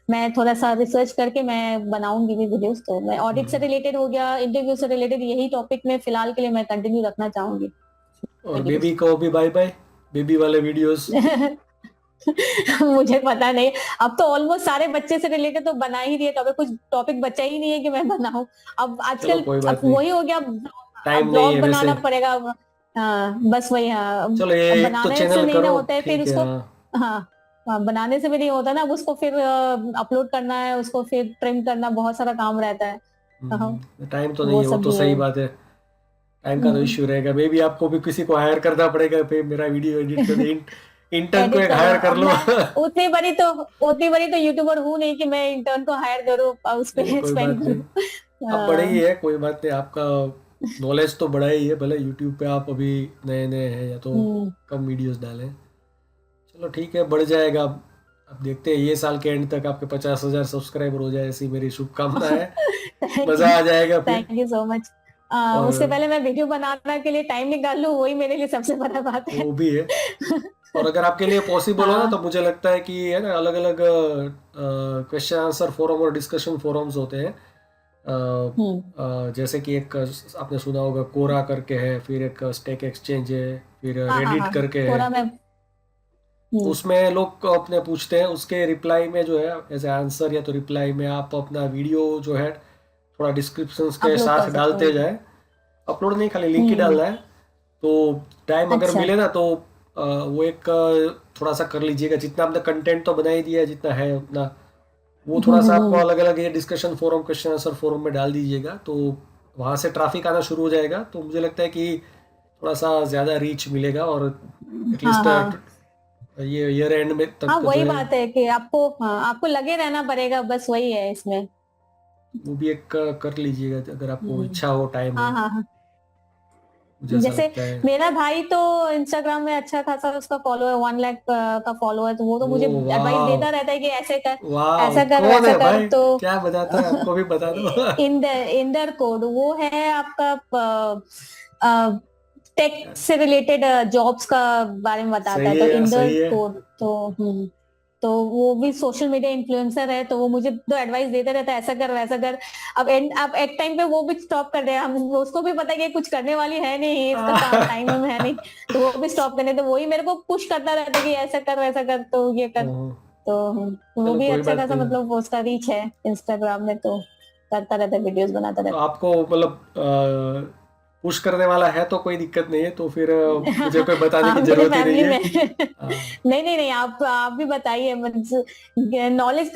Speaker 2: मैं थोड़ा सा रिसर्च करके मैं बनाऊंगी भी वीडियोस। तो मैं ऑडिट से रिलेटेड हो गया, इंटरव्यू से रिलेटेड, यही टॉपिक में फिलहाल के लिए मैं कंटिन्यू रखना चाहूंगी
Speaker 1: और
Speaker 2: वीडियोस।
Speaker 1: बेबी को भी बाय बाय, बेबी वाले वीडियोस?
Speaker 2: मुझे पता नहीं, अब तो ऑलमोस्ट सारे बच्चे से रिलेटेड तो बना ही दिए, तो अभी कुछ टॉपिक बचा ही नहीं है कि मैं बनाऊं। अब
Speaker 1: चलो
Speaker 2: आजकल
Speaker 1: कोई
Speaker 2: अब
Speaker 1: बात नहीं,
Speaker 2: वही हो गया, अब
Speaker 1: टाइम नहीं
Speaker 2: ब्लॉग
Speaker 1: है वैसे।
Speaker 2: बनाना पड़ेगा। हाँ बस वही, हाँ
Speaker 1: चलो ये
Speaker 2: अब
Speaker 1: एक तो
Speaker 2: बनाने से
Speaker 1: चैनल
Speaker 2: नहीं ना
Speaker 1: करो,
Speaker 2: होता है फिर
Speaker 1: ठीक है,
Speaker 2: उसको।
Speaker 1: हाँ।
Speaker 2: हाँ, हाँ बनाने से भी नहीं होता ना, अब उसको फिर अपलोड करना है, उसको फिर ट्रिम करना, बहुत सारा काम रहता है। हाँ,
Speaker 1: टाइम तो नहीं
Speaker 2: वो
Speaker 1: है, वो
Speaker 2: सब
Speaker 1: तो
Speaker 2: भी है।
Speaker 1: सही बात है। टाइम का तो
Speaker 2: हम्म,
Speaker 1: इश्यू रहेगा, मे भी आपको भी किसी को हायर करना पड़ेगा, फिर मेरा वीडियो एडिट कर दे। इंटर्न को
Speaker 2: एडिट
Speaker 1: एक
Speaker 2: करो,
Speaker 1: हायर कर
Speaker 2: अब
Speaker 1: लो।
Speaker 2: मैं उतनी बड़ी तो यूट्यूबर हूँ नहीं कि मैं इंटर्न को हायर करूँ और उस
Speaker 1: नहीं
Speaker 2: पर
Speaker 1: कोई
Speaker 2: स्पेंड
Speaker 1: बात नहीं,
Speaker 2: करूँ।
Speaker 1: अब बड़े ही
Speaker 2: हाँ,
Speaker 1: है, कोई बात नहीं। आपका नॉलेज तो बड़ा ही है, भले यूट्यूब पे आप अभी नए नए हैं या तो
Speaker 2: हम्म।
Speaker 1: कम वीडियोस डालें। चलो ठीक है, बढ़ जाएगा। अब देखते हैं, ये साल के एंड तक आपके 50,000 सब्सक्राइबर हो जाए, ऐसी मेरी शुभकामना है।
Speaker 2: थैंक
Speaker 1: मज़ा
Speaker 2: यू,
Speaker 1: आ जाएगा फिर।
Speaker 2: Thank you so much. उससे
Speaker 1: और
Speaker 2: पहले मैं वीडियो बनाने के लिए टाइम निकाल लूँ, वही मेरे लिए सबसे बड़ा बात है।
Speaker 1: वो भी है। और अगर आपके लिए पॉसिबल हो ना, तो
Speaker 2: हाँ।
Speaker 1: मुझे लगता है कि है ना, अलग अलग क्वेश्चन आंसर फोरम और डिस्कशन फोरम्स होते हैं।
Speaker 2: हम्म।
Speaker 1: जैसे कि एक आपने सुना होगा, कोरा करके है, फिर एक स्टेक एक्सचेंज है, फिर
Speaker 2: हाँ हाँ
Speaker 1: रेडिट
Speaker 2: हाँ,
Speaker 1: करके है।
Speaker 2: थोड़ा मैं।
Speaker 1: तो
Speaker 2: हम्म।
Speaker 1: उसमें लोग अपने पूछते हैं, उसके रिप्लाई में जो है, एज आंसर या तो रिप्लाई में आप अपना वीडियो जो है थोड़ा डिस्क्रिप्शन के
Speaker 2: अपलोड कर
Speaker 1: साथ
Speaker 2: सकते
Speaker 1: डालते
Speaker 2: हैं।
Speaker 1: जाए। अपलोड नहीं, खाली लिंक ही डालना है। तो टाइम अगर
Speaker 2: अच्छा।
Speaker 1: मिले ना, तो वो एक थोड़ा सा कर लीजिएगा, जितना आपने कंटेंट तो बना ही दिया है जितना है उतना। वो थोड़ा सा आपको
Speaker 2: हम्म।
Speaker 1: अलग अलग ये discussion forum, question answer forum में डाल दीजिएगा, तो वहाँ से ट्रैफिक आना शुरू हो जाएगा। तो मुझे लगता है कि थोड़ा सा ज़्यादा रीच मिलेगा, और
Speaker 2: हाँ
Speaker 1: एटलीस्ट
Speaker 2: हाँ
Speaker 1: ये ईयर एंड में
Speaker 2: हाँ,
Speaker 1: तक जो
Speaker 2: वही
Speaker 1: है,
Speaker 2: बात है कि आपको, हाँ आपको लगे रहना पड़ेगा, बस वही है इसमें।
Speaker 1: वो भी एक कर लीजिएगा अगर आपको
Speaker 2: हम्म।
Speaker 1: इच्छा हो, टाइम हो।
Speaker 2: हाँ हाँ हाँ।
Speaker 1: मुझे ऐसा
Speaker 2: जैसे
Speaker 1: लगता है।
Speaker 2: मेरा भाई तो इंस्टाग्राम में अच्छा खासा उसका फॉलोअर, 1 लाख का फॉलोअर, तो वो तो
Speaker 1: ओ
Speaker 2: मुझे एडवाइस
Speaker 1: वाह,
Speaker 2: देता रहता है कि ऐसे कर,
Speaker 1: वाह,
Speaker 2: ऐसा कर,
Speaker 1: कौन
Speaker 2: वैसा
Speaker 1: है
Speaker 2: कर।
Speaker 1: भाई?
Speaker 2: तो
Speaker 1: क्या बताता है, हमको भी बता दो।
Speaker 2: इंदर कोड वो है आपका, टेक से रिलेटेड जॉब्स का बारे में बताता है,
Speaker 1: सही
Speaker 2: तो
Speaker 1: है,
Speaker 2: इंदर
Speaker 1: सही है।
Speaker 2: कोड तो। तो वो भी सोशल मीडिया इन्फ्लुएंसर है, तो वो मुझे तो एडवाइस देता रहता है, ऐसा कर वैसा कर। अब एक टाइम पे वो भी स्टॉप कर दिया, हम उसको भी पता है कि ये कुछ करने वाली है नहीं, इसका काम टाइम में है नहीं, तो वो भी स्टॉप करने, तो वही मेरे को पुश करता रहता है कि ऐसा कर वैसा कर, तो ये कर।
Speaker 1: ओह,
Speaker 2: तो वो
Speaker 1: चलो
Speaker 2: भी
Speaker 1: कोई
Speaker 2: अच्छा
Speaker 1: बात
Speaker 2: खासा,
Speaker 1: नहीं।
Speaker 2: मतलब वो उसका रीच है इंस्टाग्राम में, तो करता रहता है, वीडियोस बनाता
Speaker 1: तो
Speaker 2: रहता
Speaker 1: आपको मतलब पुश करने वाला है तो कोई दिक्कत नहीं है, तो फिर
Speaker 2: है।
Speaker 1: मुझे कोई बताने
Speaker 2: हाँ
Speaker 1: की
Speaker 2: मेरे
Speaker 1: जरूरत ही नहीं
Speaker 2: फैमिली
Speaker 1: है।
Speaker 2: में।
Speaker 1: हाँ,
Speaker 2: नहीं नहीं नहीं, आप भी बताइए, नॉलेज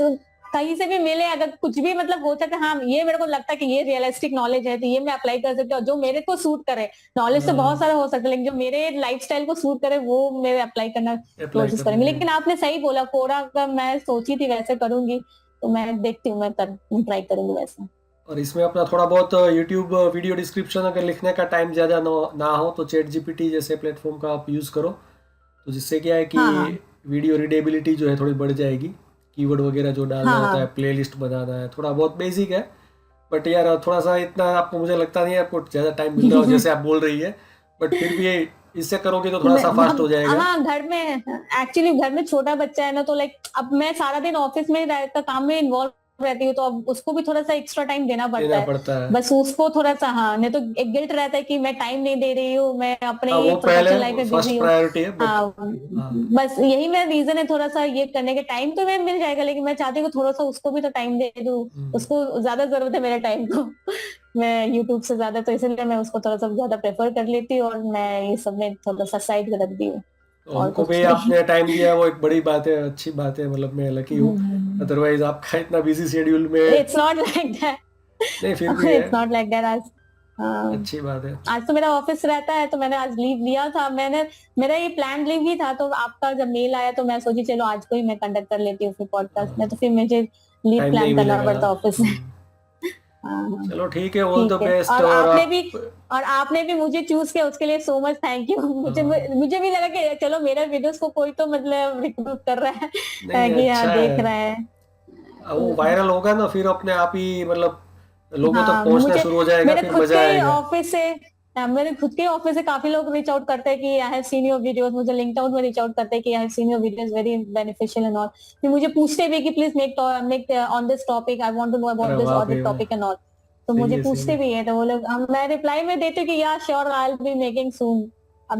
Speaker 2: कहीं से भी मिले, अगर कुछ भी मतलब हो सके, हाँ ये मेरे को लगता है कि ये रियलिस्टिक नॉलेज है, तो ये मैं अप्लाई कर सकती हूँ, और जो मेरे को सूट करे। नॉलेज तो बहुत सारा हो सकता है, लेकिन जो मेरे लाइफस्टाइल को सूट करे वो मैं अप्लाई करना
Speaker 1: अप्लाई
Speaker 2: कोशिश
Speaker 1: करना
Speaker 2: करूंगी।
Speaker 1: है।
Speaker 2: लेकिन आपने सही बोला, कोरा का मैं सोची थी वैसे करूंगी, तो मैं देखती हूँ, मैं ट्राई करूंगी वैसे।
Speaker 1: और इसमें अपना थोड़ा बहुत यूट्यूब वीडियो डिस्क्रिप्शन अगर लिखने का टाइम ज़्यादा ना हो, तो चैट जीपीटी जैसे प्लेटफॉर्म का आप यूज़ करो। तो जिससे क्या है कि
Speaker 2: हाँ हाँ
Speaker 1: वीडियो रीडेबिलिटी जो है थोड़ी बढ़ जाएगी। कीवर्ड वगैरह जो डालना
Speaker 2: हाँ
Speaker 1: होता है,
Speaker 2: हाँ।
Speaker 1: प्लेलिस्ट बनाना है, थोड़ा बहुत बेसिक है। बट यार थोड़ा सा इतना आपको, मुझे लगता नहीं है आपको ज़्यादा टाइम मिल रहा हो जैसे आप बोल रही है। बट फिर भी इससे करोगे तो थोड़ा सा फास्ट
Speaker 2: हम,
Speaker 1: हो जाएगा।
Speaker 2: हाँ घर में, एक्चुअली घर में छोटा बच्चा है ना, तो लाइक अब मैं सारा दिन ऑफिस में रहता, काम में इन्वॉल्व रहती हूँ, तो अब उसको भी थोड़ा सा एक्स्ट्रा टाइम देना पड़ता
Speaker 1: देना
Speaker 2: है।
Speaker 1: पड़ता है।
Speaker 2: बस उसको थोड़ा सा, हाँ नहीं तो एक गिल्ट रहता है कि मैं टाइम नहीं दे रही हूँ, मैं अपने
Speaker 1: हाँ, वो पहले
Speaker 2: प्रोफेशनल लाइफ में
Speaker 1: फर्स्ट
Speaker 2: बिजी हूँ।
Speaker 1: प्रायोरिटी है, बट
Speaker 2: हाँ
Speaker 1: हाँ,
Speaker 2: बस यही मेरा रीजन है, थोड़ा सा ये करने के टाइम तो मैं मिल जाएगा, लेकिन मैं चाहती हूँ कि थोड़ा सा उसको भी तो टाइम दे दूँ, उसको ज्यादा जरूरत है मेरे टाइम को। मैं यूट्यूब से ज्यादा, तो इसलिए मैं उसको थोड़ा सा ज्यादा प्रेफर कर लेती हूँ और मैं ये सब में थोड़ा सा साइड कर रख दी हूँ,
Speaker 1: तो
Speaker 2: और
Speaker 1: हमको भी
Speaker 2: कुछ नहीं।
Speaker 1: आपने टाइम दिया है, वो एक बड़ी बात है, अच्छी बात है, मतलब मैं लकी हूँ। अदरवाइज आपका इतना बिजी शेड्यूल में।
Speaker 2: It's not like that.
Speaker 1: नहीं, फिर भी है।
Speaker 2: It's not like that. आज
Speaker 1: अच्छी बात है।
Speaker 2: आज तो मेरा ऑफिस रहता है, तो मैंने आज लीव लिया था। मेरा ये प्लान लीव ही था, तो आपका जब मेल आया तो मैं सोची चलो आज को ही मैं कंडक्ट कर लेती हूँ फिर पॉडकास्ट में, तो फिर मुझे लीव
Speaker 1: टाइम नहीं
Speaker 2: प्लान करना
Speaker 1: मिलेगा।
Speaker 2: पड़ता ऑफिस में। हाँ,
Speaker 1: चलो ठीक है, ऑल द
Speaker 2: ठीक है।
Speaker 1: बेस्ट। और आप।
Speaker 2: और आपने भी मुझे चूज किया, उसके लिए सो मच थैंक यू। मुझे भी लगा कि चलो मेरा वीडियोस को कोई तो मतलब रिक्रूट कर रहा है,
Speaker 1: नहीं,
Speaker 2: कि हाँ
Speaker 1: अच्छा है।
Speaker 2: देख रहा है।
Speaker 1: अब वो वायरल होगा ना, फिर अपने आप ही मतलब लोगों तक
Speaker 2: हाँ,
Speaker 1: पहुंचना
Speaker 2: मुझे
Speaker 1: शुरू हो जाएगा,
Speaker 2: मेरे
Speaker 1: फिर
Speaker 2: खुद के
Speaker 1: मजा
Speaker 2: ही
Speaker 1: आएगा।
Speaker 2: ऑफिस से मेरे खुद के ऑफिस से काफी लोग रीच आउट करते हैं कि I have seen your videos, मुझे लिंक्डइन में रीच आउट करते हैं कि I have seen your videos very beneficial and all. फिर मुझे पूछते भी कि please make on this topic, I want to know about
Speaker 1: अरे
Speaker 2: दिस
Speaker 1: वाह भाई
Speaker 2: ऑडिट
Speaker 1: वाह।
Speaker 2: Topic and all. तो
Speaker 1: सही
Speaker 2: मुझे
Speaker 1: है, सही
Speaker 2: पूछते
Speaker 1: है।
Speaker 2: भी है, तो वो लोग मैं रिप्लाई में देती हूँ कि या sure I will be making soon. अब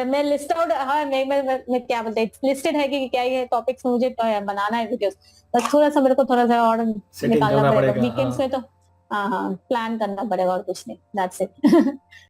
Speaker 2: मैं लिस्ट आउट, हाँ मैं क्या बोलते हैं, लिस्टेड है कि क्या ये टॉपिक्स मुझे बनाना है वीडियोस। बस थोड़ा सा मेरे को थोड़ा सा और
Speaker 1: सेटिंग
Speaker 2: निकालना
Speaker 1: करना
Speaker 2: पड़ेगा
Speaker 1: पड़ेगा, हाँ।
Speaker 2: वीकेंड्स में तो। हाँ हाँ, प्लान करना पड़ेगा और कुछ नहीं, दैट्स इट।